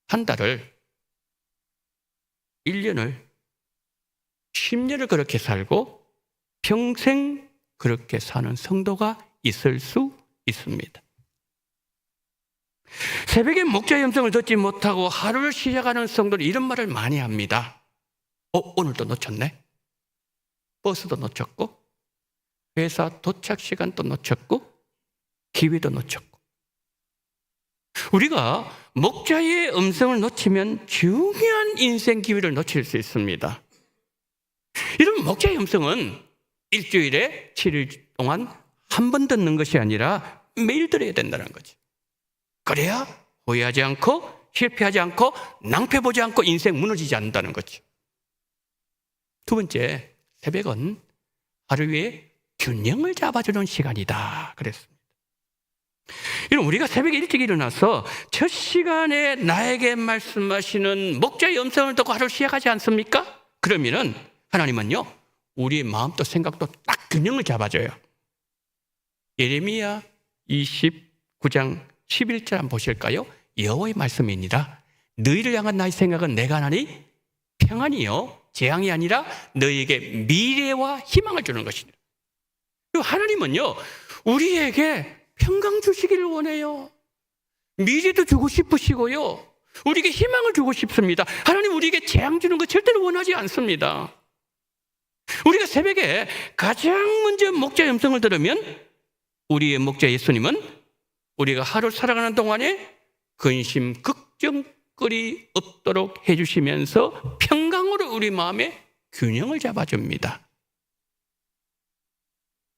한 달을, 1년을, 10년을 그렇게 살고 평생 그렇게 사는 성도가 있을 수 있습니다. 새벽에 목자의 음성을 듣지 못하고 하루를 시작하는 성도는 이런 말을 많이 합니다. 오늘도 놓쳤네. 버스도 놓쳤고 회사 도착 시간도 놓쳤고 기회도 놓쳤고. 우리가 목자의 음성을 놓치면 중요한 인생 기회를 놓칠 수 있습니다. 이런 목자의 음성은 일주일에 7일 동안 한 번 듣는 것이 아니라 매일 들어야 된다는 거죠. 그래야 후회하지 않고 실패하지 않고 낭패 보지 않고 인생 무너지지 않는다는 거죠. 두 번째, 새벽은 하루에 균형을 잡아주는 시간이다 그랬습니다. 이런 우리가 새벽에 일찍 일어나서 첫 시간에 나에게 말씀하시는 목자의 음성을 듣고 하루를 시작하지 않습니까? 그러면은 하나님은요 우리의 마음도 생각도 딱 균형을 잡아줘요. 예레미야 29장 11절 한번 보실까요? 여호와의 말씀입니다. 너희를 향한 나의 생각은 내가 하나니 평안이요 재앙이 아니라 너희에게 미래와 희망을 주는 것이니라. 하나님은요 우리에게 평강 주시기를 원해요. 미래도 주고 싶으시고요 우리에게 희망을 주고 싶습니다. 하나님 우리에게 재앙 주는 거 절대로 원하지 않습니다. 우리가 새벽에 가장 먼저 목자의 음성을 들으면 우리의 목자 예수님은 우리가 하루 살아가는 동안에 근심 걱정거리 없도록 해주시면서 평강으로 우리 마음에 균형을 잡아줍니다.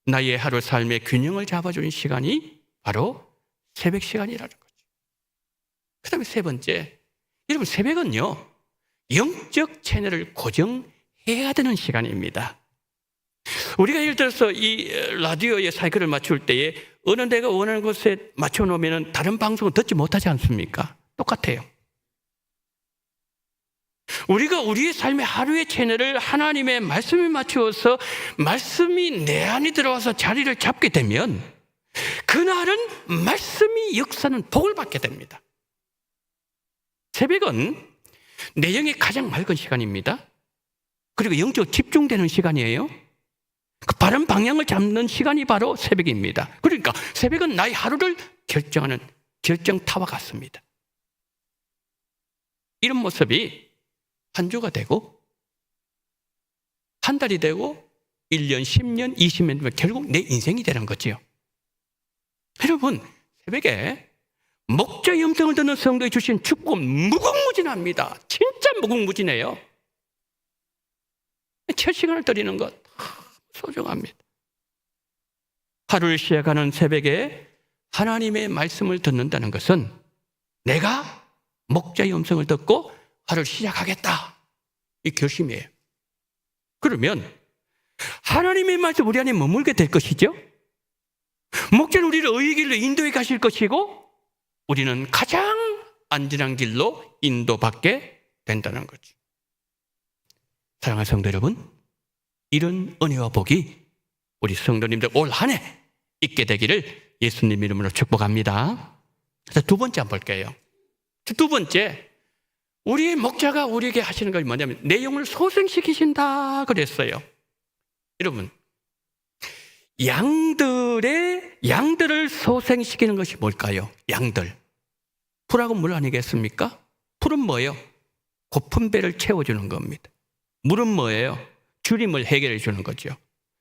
나의 하루 삶의 균형을 잡아주는 시간이 바로 새벽 시간이라는 거죠. 그 다음에 세 번째, 여러분 새벽은요 영적 채널을 고정해야 되는 시간입니다. 우리가 예를 들어서 이 라디오에 사이클을 맞출 때에 어느 내가 원하는 곳에 맞춰놓으면 다른 방송은 듣지 못하지 않습니까? 똑같아요. 우리가 우리의 삶의 하루의 채널을 하나님의 말씀에 맞추어서 말씀이 내 안에 들어와서 자리를 잡게 되면 그날은 말씀이 역사는 복을 받게 됩니다. 새벽은 내 영이 가장 맑은 시간입니다. 그리고 영적 집중되는 시간이에요. 그 바른 방향을 잡는 시간이 바로 새벽입니다. 그러니까 새벽은 나의 하루를 결정하는 결정타와 같습니다. 이런 모습이 한 주가 되고 한 달이 되고 1년, 10년, 20년 되면 결국 내 인생이 되는 거지요. 여러분 새벽에 목자의 음성을 듣는 성도에 주신 축복은 무궁무진합니다. 진짜 무궁무진해요. 첫 시간을 드리는 것 소중합니다. 하루를 시작하는 새벽에 하나님의 말씀을 듣는다는 것은 내가 목자의 음성을 듣고 하루를 시작하겠다, 이 결심이에요. 그러면 하나님의 말씀 우리 안에 머물게 될 것이죠. 목자는 우리를 의의 길로 인도해 가실 것이고 우리는 가장 안전한 길로 인도받게 된다는 거죠. 사랑하는 성도 여러분, 이런 은혜와 복이 우리 성도님들 올 한 해 있게 되기를 예수님 이름으로 축복합니다. 자, 두 번째 한번 볼게요. 두 번째, 우리의 목자가 우리에게 하시는 것이 뭐냐면 내용을 소생시키신다 그랬어요. 여러분, 양들을 소생시키는 것이 뭘까요? 양들. 풀하고 물 아니겠습니까? 풀은 뭐예요? 고픈 배를 채워주는 겁니다. 물은 뭐예요? 주림을 해결해 주는 거죠.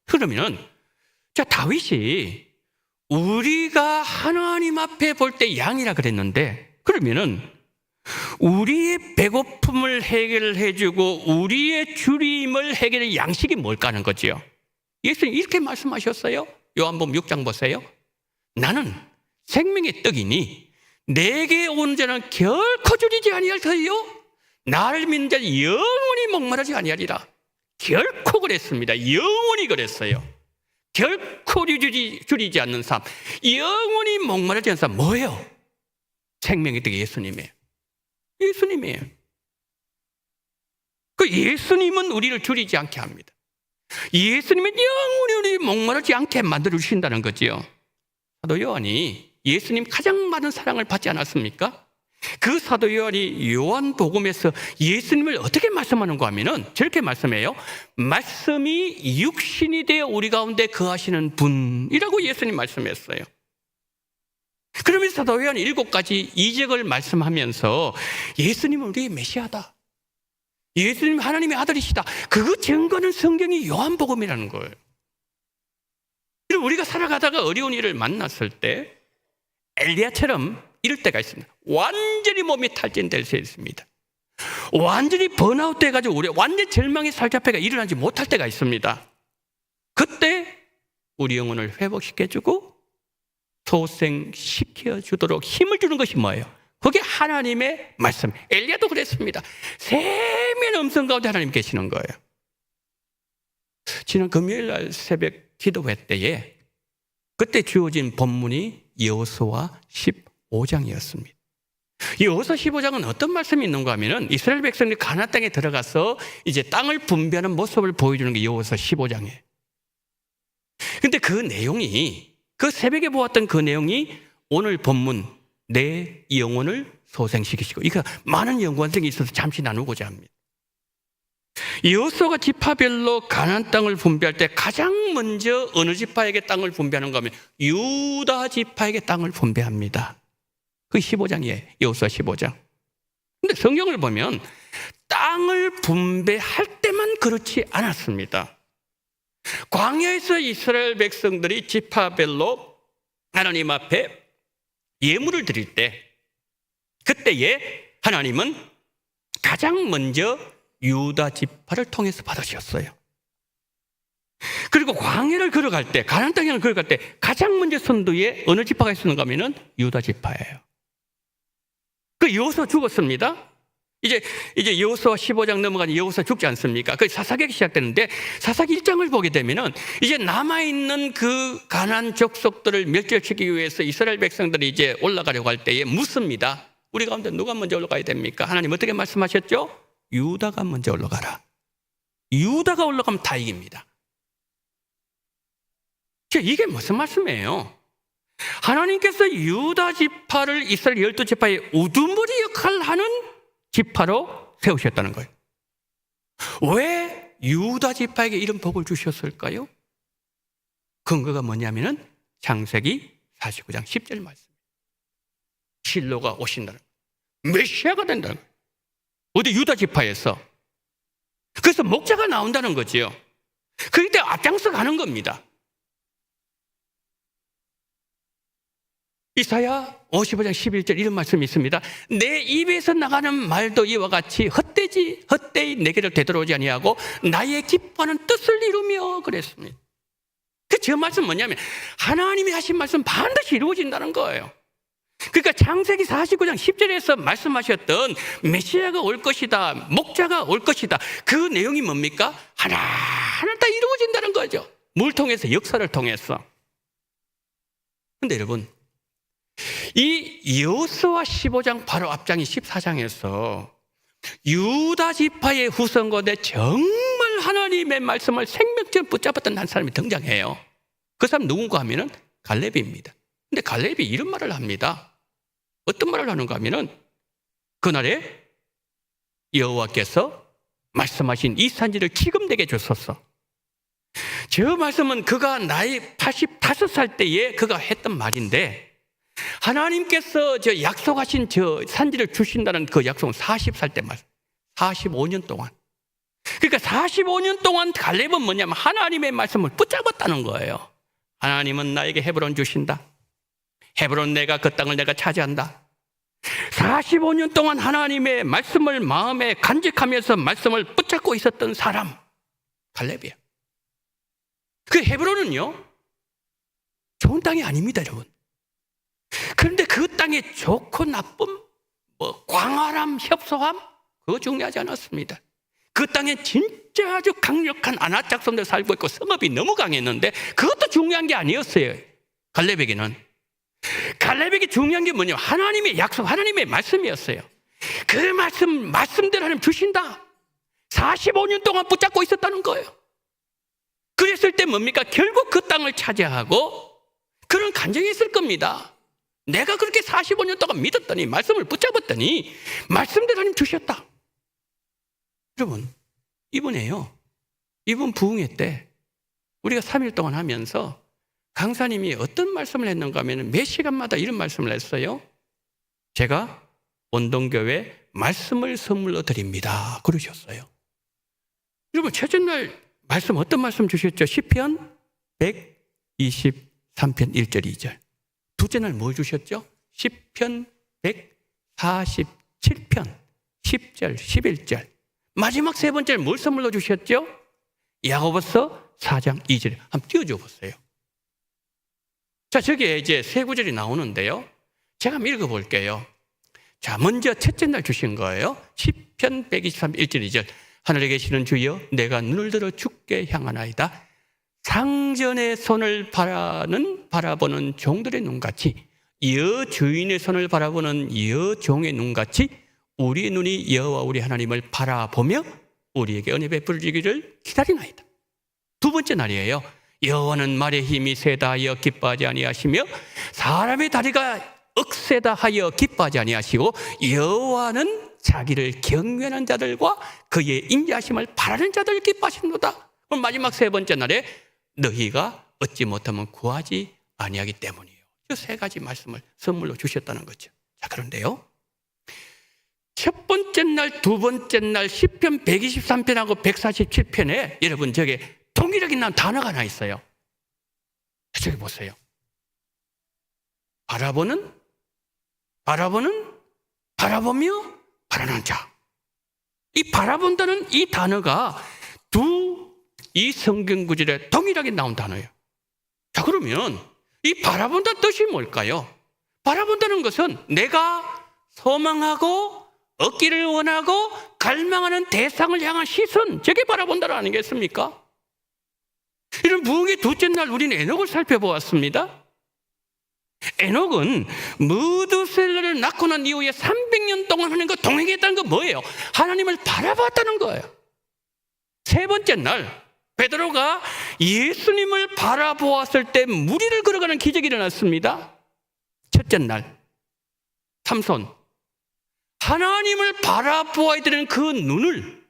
그러면 자, 다윗이 우리가 하나님 앞에 볼 때 양이라 그랬는데, 그러면은 우리의 배고픔을 해결해 주고 우리의 주림을 해결해 양식이 뭘까 하는 거죠. 예수님 이렇게 말씀하셨어요. 요한복음 6장 보세요. 나는 생명의 떡이니 내게 온 자는 결코 줄이지 아니할 터이요 나를 믿는 자는 영원히 목마르지 아니하리라. 결코 그랬습니다. 영원히 그랬어요. 결코 줄이지 않는 삶, 영원히 목마르지 않는 삶 뭐예요? 생명의 떡이 예수님이에요. 예수님이에요. 그 예수님은 우리를 줄이지 않게 합니다. 예수님은 영원히 우리 목마르지 않게 만들어 주신다는 거지요. 사도 요한이 예수님 가장 많은 사랑을 받지 않았습니까? 그 사도 요한이 요한복음에서 예수님을 어떻게 말씀하는가 하면은 저렇게 말씀해요. 말씀이 육신이 되어 우리 가운데 거하시는 분이라고 예수님 말씀했어요. 그러면서 사도 요한이 7가지 이적을 말씀하면서 예수님은 우리의 메시아다, 예수님 하나님의 아들이시다, 그 증거는 성경이 요한복음이라는 거예요. 우리가 살아가다가 어려운 일을 만났을 때 엘리야처럼 이럴 때가 있습니다. 완전히 몸이 탈진될 수 있습니다. 완전히 번아웃 돼가지고 우리 완전 절망의 살잡혀가 일어나지 못할 때가 있습니다. 그때 우리 영혼을 회복시켜주고 소생시켜주도록 힘을 주는 것이 뭐예요? 그게 하나님의 말씀. 엘리야도 그랬습니다. 세미한 음성 가운데 하나님 계시는 거예요. 지난 금요일 날 새벽 기도회 때에 그때 주어진 본문이 여호수아 15장이었습니다. 여호수아 15장은 어떤 말씀이 있는가 하면은 이스라엘 백성들이 가나안 땅에 들어가서 이제 땅을 분배하는 모습을 보여주는 게 여호수아 15장이에요. 근데 그 내용이, 그 새벽에 보았던 그 내용이 오늘 본문 내 영혼을 소생시키시고, 이거 많은 연관성이 있어서 잠시 나누고자 합니다. 여호수아가 지파별로 가나안 땅을 분배할 때 가장 먼저 어느 지파에게 땅을 분배하는가 하면 유다 지파에게 땅을 분배합니다. 그 15장이에요. 여호수아 15장. 근데 성경을 보면 땅을 분배할 때만 그렇지 않았습니다. 광야에서 이스라엘 백성들이 지파별로 하나님 앞에 예물을 드릴 때, 그때에 하나님은 가장 먼저 유다 지파를 통해서 받으셨어요. 그리고 광야를 걸어갈 때, 가나안 땅을 걸어갈 때 가장 먼저 선두에 어느 지파가 있었는가 하면은 유다 지파예요. 그 여호수아 죽었습니다. 이제 여호수아 15장 넘어가니 여호수아 죽지 않습니까? 그 사사기가 시작되는데 사사기 1장을 보게 되면은 이제 남아있는 그 가나안 족속들을 멸절시키기 위해서 이스라엘 백성들이 이제 올라가려고 할 때에 묻습니다. 우리 가운데 누가 먼저 올라가야 됩니까? 하나님 어떻게 말씀하셨죠? 유다가 먼저 올라가라. 유다가 올라가면 다 이깁니다. 이게 무슨 말씀이에요? 하나님께서 유다 지파를 이스라엘 12지파의 우두머리 역할을 하는 지파로 세우셨다는 거예요. 왜 유다 지파에게 이런 복을 주셨을까요? 근거가 뭐냐면은 창세기 49장 10절 말씀. 실로가 오신다는 거예요. 메시아가 된다는 거예요. 어디 유다 지파에서. 그래서 목자가 나온다는 거지요. 그때 앞장서 가는 겁니다. 이사야 55장 11절 이런 말씀이 있습니다. 내 입에서 나가는 말도 이와 같이 헛되이 내게로 되돌아오지 아니하고 나의 기뻐하는 뜻을 이루며 그랬습니다. 저 말씀 뭐냐면 하나님이 하신 말씀 반드시 이루어진다는 거예요. 그러니까 창세기 49장 10절에서 말씀하셨던 메시아가 올 것이다, 목자가 올 것이다, 그 내용이 뭡니까? 하나하나 다 이루어진다는 거죠. 뭘 통해서? 역사를 통해서. 그런데 여러분, 이 여호수아 15장 바로 앞장인 14장에서 유다 지파의 후손가운데 정말 하나님의 말씀을 생명처럼 붙잡았던 한 사람이 등장해요. 그 사람 누군가 하면은 갈렙입니다. 근데 갈렙이 이런 말을 합니다. 어떤 말을 하는가 하면은 그날에 여호와께서 말씀하신 이 산지를 지금 내게 주소서. 저 말씀은 그가 나이 85살 때에 그가 했던 말인데 하나님께서 저 약속하신 저 산지를 주신다는 그 약속은 40살 때 말, 45년 동안. 그러니까 45년 동안 갈렙은 뭐냐면 하나님의 말씀을 붙잡았다는 거예요. 하나님은 나에게 헤브론 주신다. 헤브론 내가 그 땅을 내가 차지한다. 45년 동안 하나님의 말씀을 마음에 간직하면서 말씀을 붙잡고 있었던 사람 갈렙이에요. 그 헤브론은요 좋은 땅이 아닙니다, 여러분. 그런데 그 땅의 좋고 나쁨, 광활함, 협소함 그거 중요하지 않았습니다. 그 땅에 진짜 아주 강력한 아낙 작성들 살고 있고 성읍이 너무 강했는데 그것도 중요한 게 아니었어요. 갈렙에게는. 갈렙에게 중요한 게 뭐냐면 하나님의 약속, 하나님의 말씀이었어요. 그 말씀대로 하나님 주신다. 45년 동안 붙잡고 있었다는 거예요. 그랬을 때 뭡니까? 결국 그 땅을 차지하고 그런 간증이 있을 겁니다. 내가 그렇게 45년 동안 믿었더니 말씀을 붙잡았더니 말씀대로 하나님 주셨다. 여러분, 이번 부흥회 때 우리가 3일 동안 하면서 강사님이 어떤 말씀을 했는가 하면 몇 시간마다 이런 말씀을 했어요. 제가 원동교회 말씀을 선물로 드립니다. 그러셨어요. 여러분, 첫째 날 말씀 어떤 말씀 주셨죠? 시편 123편 1절 2절. 둘째 날 뭘 주셨죠? 시편 147편 10절 11절. 마지막 세 번째를 뭘 선물로 주셨죠? 야고보서 4장 2절. 한번 띄워줘 보세요. 자, 저기에 이제 세 구절이 나오는데요. 제가 한번 읽어볼게요. 자, 먼저 첫째 날 주신 거예요. 시편 123편 1절 2절. 하늘에 계시는 주여, 내가 눈을 들어 주께 향하나이다. 상전의 손을 바라보는 종들의 눈같이, 여 주인의 손을 바라보는 여 종의 눈같이 우리 눈이 여호와 우리 하나님을 바라보며 우리에게 은혜 베풀기를 기다리나이다. 두 번째 날이에요. 여호와는 말의 힘이 세다 하여 기뻐하지 아니하시며 사람의 다리가 억세다 하여 기뻐하지 아니하시고 여호와는 자기를 경외하는 자들과 그의 인자하심을 바라는 자들을 기뻐하시는도다. 그럼 마지막 세 번째 날에 너희가 얻지 못하면 구하지 아니하기 때문이에요. 이 세 가지 말씀을 선물로 주셨다는 거죠. 자, 그런데요, 첫 번째 날, 두 번째 날 시편 123편하고 147편에 여러분 저게 동일하게 나온 단어가 하나 있어요. 저기 보세요. 바라보며 바라는 자. 이 바라본다는 이 단어가 이 성경 구절에 동일하게 나온 단어예요. 자, 그러면 이 바라본다는 뜻이 뭘까요? 바라본다는 것은 내가 소망하고 얻기를 원하고 갈망하는 대상을 향한 시선, 저게 바라본다는 아니겠습니까? 이런 부흥의 둘째 날 우리는 에녹을 살펴보았습니다. 에녹은 무드셀라를 낳고 난 이후에 300년 동안 하는 거 동행했다는 건 뭐예요? 하나님을 바라봤다는 거예요. 세 번째 날 베드로가 예수님을 바라보았을 때 무리를 걸어가는 기적이 일어났습니다. 첫째 날 삼손, 하나님을 바라보아야 되는 그 눈을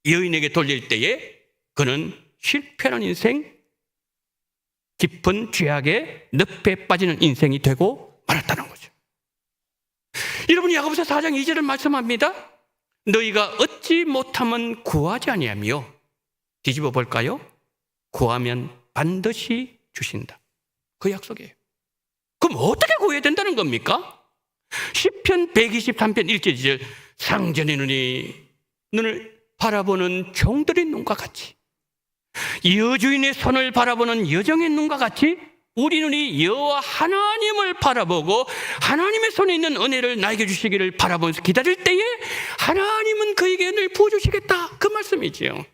여인에게 돌릴 때에 그는 실패한 인생, 깊은 죄악의 늪에 빠지는 인생이 되고 말았다는 거죠. 여러분, 야고보서 4장 2절을 말씀합니다. 너희가 얻지 못하면 구하지 아니하며, 뒤집어 볼까요? 구하면 반드시 주신다. 그 약속이에요. 그 그럼 어떻게 구해야 된다는 겁니까? 시편 123편 1절 2절 상전의 눈이 눈을 바라보는 종들의 눈과 같이, 여주인의 손을 바라보는 여정의 눈과 같이 우리 눈이 여호와 하나님을 바라보고 하나님의 손에 있는 은혜를 나에게 주시기를 바라보면서 기다릴 때에 하나님은 그에게 은혜를 부어주시겠다, 그 말씀이지요.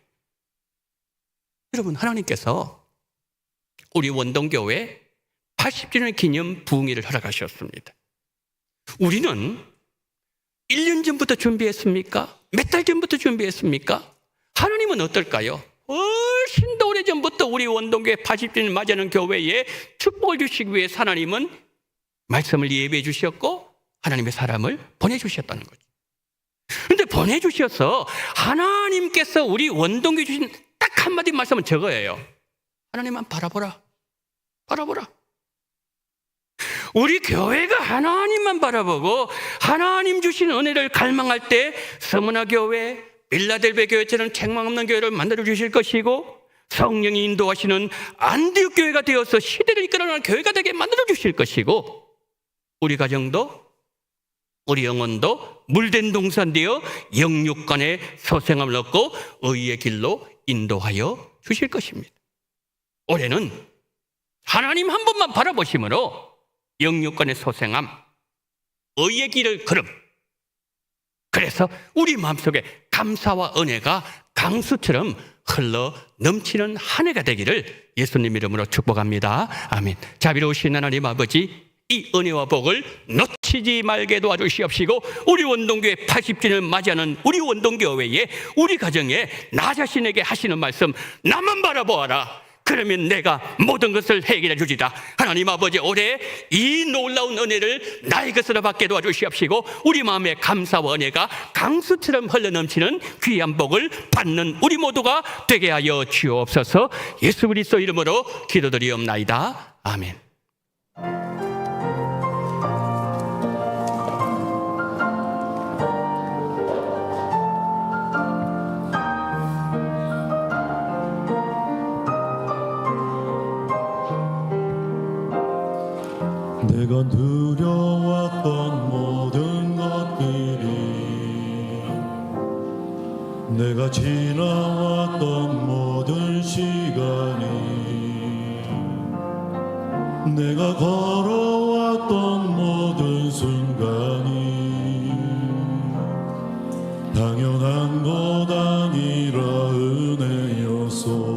여러분, 하나님께서 우리 원동교회 80주년 기념 부흥회를 허락하셨습니다. 우리는 1년 전부터 준비했습니까? 몇 달 전부터 준비했습니까? 하나님은 어떨까요? 훨씬 더 오래전부터 우리 원동교회 80주년을 맞이하는 교회에 축복을 주시기 위해 하나님은 말씀을 예배해 주셨고 하나님의 사람을 보내주셨다는 거죠. 그런데 보내주셔서 하나님께서 우리 원동교회 주신 딱 한마디 말씀은 저거예요. 하나님만 바라보라. 바라보라. 우리 교회가 하나님만 바라보고 하나님 주신 은혜를 갈망할 때 서문화 교회, 빌라델베 교회처럼 책망 없는 교회를 만들어 주실 것이고 성령이 인도하시는 안디옥 교회가 되어서 시대를 이끌어가는 교회가 되게 만들어 주실 것이고 우리 가정도 우리 영혼도 물된 동산 되어 영육간의 소생함을 얻고 의의 길로 인도하여 주실 것입니다. 올해는 하나님 한 분만 바라보심으로 영육간의 소생함, 의의 길을 걸음, 그래서 우리 마음속에 감사와 은혜가 강수처럼 흘러 넘치는 한 해가 되기를 예수님 이름으로 축복합니다. 아멘. 자비로우신 하나님 아버지, 이 은혜와 복을 놓치지 말게 도와주시옵시고 우리 원동교회 80주년을 맞이하는 우리 원동교회에 우리 가정에 나 자신에게 하시는 말씀, 나만 바라보아라. 그러면 내가 모든 것을 해결해 주리라. 하나님 아버지, 올해 이 놀라운 은혜를 나의 것으로 받게 도와주시옵시고 우리 마음에 감사와 은혜가 강수처럼 흘러넘치는 귀한 복을 받는 우리 모두가 되게 하여 주옵소서. 예수 그리스도 이름으로 기도드리옵나이다. 아멘. 내가 누려왔던 모든 것들이, 내가 지나왔던 모든 시간이, 내가 걸어왔던 모든 순간이 당연한 것 아니라 은혜였소.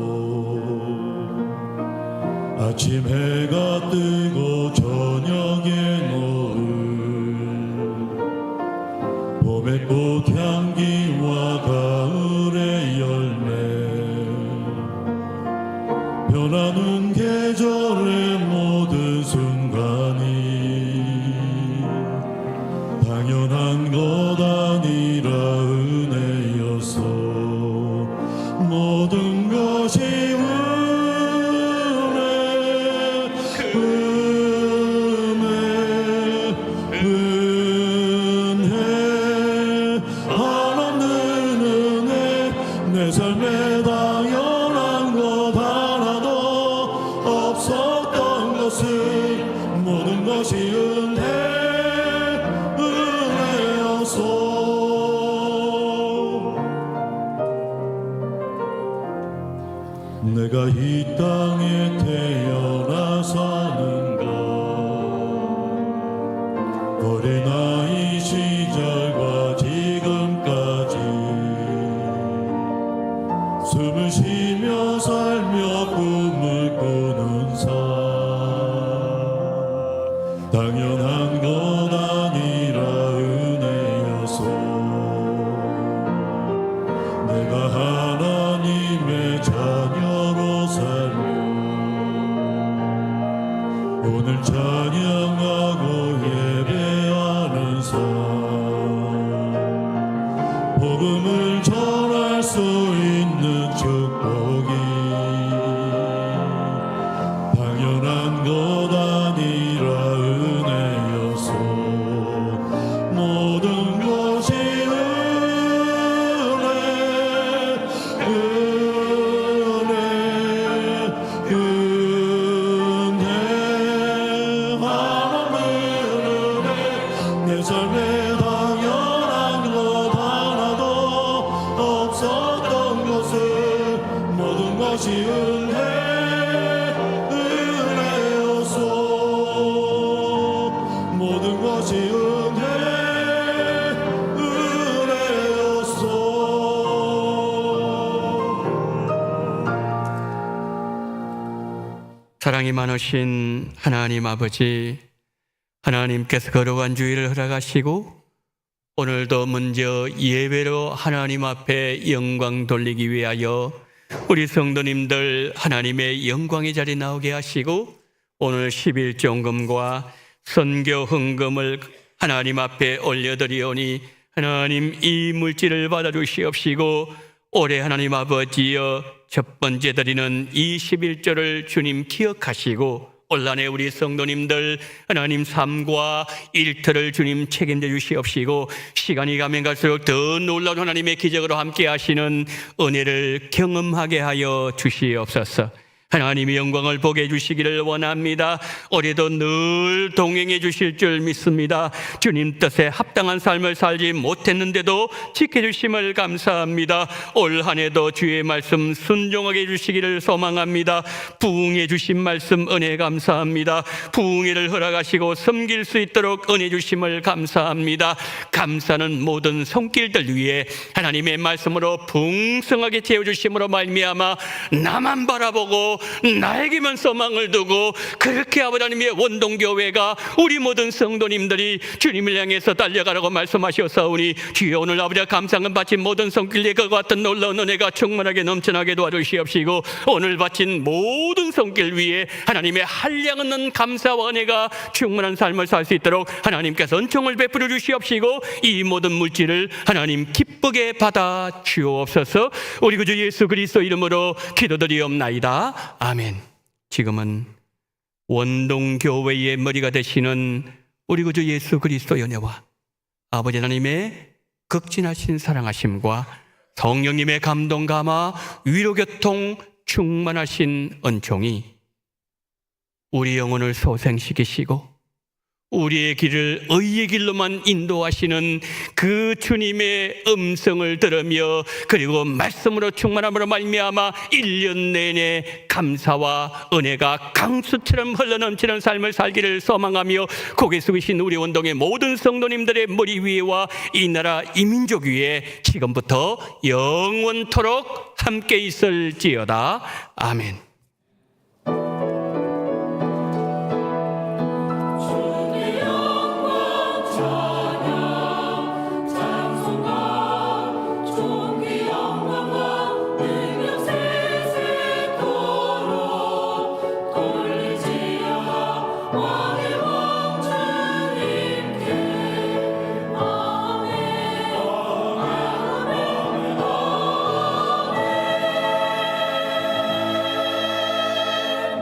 아침 해가 뜨고 저녁에 노을, 봄의 꽃향기와 가을의 열매, 변하는 계절의 모든 순간이 당연한 것 아니라 은혜였어. 모든 것이 내 삶에 당연한 것 하나도 없었던 것을 모든 것이 은혜였소. 내가 이 땅에 태어나 사는가, 어린아이 시절과 지금까지 숨을 쉬며 살며 꿈을 꾸는 삶, 당연한 것 아니라 은혜여서 내가 하나님의 자녀로 살며 오늘 찬양하고 예배하는 삶, 복음을 전할 수 있는 축복이 당연한 것 아니라 은혜여서 모든 것이 은혜 사랑이 많으신 하나님 아버지, 하나님께서 거룩한 주일을 허락하시고 오늘도 먼저 예배로 하나님 앞에 영광 돌리기 위하여 우리 성도님들 하나님의 영광의 자리에 나오게 하시고 오늘 11종금과 선교 헌금을 하나님 앞에 올려드리오니 하나님 이 물질을 받아주시옵시고 올해 하나님 아버지여 첫 번째 드리는 이 11조를 주님 기억하시고 올 한해 우리 성도님들 하나님 삶과 일터를 주님 책임져 주시옵시고 시간이 가면 갈수록 더 놀라운 하나님의 기적으로 함께 하시는 은혜를 경험하게 하여 주시옵소서. 하나님의 영광을 보게 해주시기를 원합니다. 올해도 늘 동행해 주실 줄 믿습니다. 주님 뜻에 합당한 삶을 살지 못했는데도 지켜주심을 감사합니다. 올 한해도 주의 말씀 순종하게 해주시기를 소망합니다. 부응해 주신 말씀 은혜 감사합니다. 부응회를 허락하시고 섬길 수 있도록 은혜 주심을 감사합니다. 감사는 모든 손길들 위해 하나님의 말씀으로 풍성하게 채워주심으로 말미암아 나만 바라보고 나에게만 소망을 두고 그렇게 아버지 하나님의 원동교회가 우리 모든 성도님들이 주님을 향해서 달려가라고 말씀하셨사오니 주여 오늘 아버지가 감상을 바친 모든 손길에 그와 같은 놀라운 은혜가 충만하게 넘쳐나게 도와주시옵시고 오늘 바친 모든 손길 위에 하나님의 한량없는 감사와 은혜가 충만한 삶을 살 수 있도록 하나님께서 은총을 베풀어 주시옵시고 이 모든 물질을 하나님 기쁘게 받아 주옵소서. 우리 구주 예수 그리스도 이름으로 기도드리옵나이다. 아멘. 지금은 원동교회의 머리가 되시는 우리 구주 예수 그리스도 연애와 아버지 하나님의 극진하신 사랑하심과 성령님의 감동 감화 위로교통 충만하신 은총이 우리 영혼을 소생시키시고 우리의 길을 의의 길로만 인도하시는 그 주님의 음성을 들으며 그리고 말씀으로 충만함으로 말미암아 1년 내내 감사와 은혜가 강수처럼 흘러넘치는 삶을 살기를 소망하며 고개 숙이신 우리 원동의 모든 성도님들의 머리 위에와 이 나라 이 민족 위에 지금부터 영원토록 함께 있을지어다. 아멘.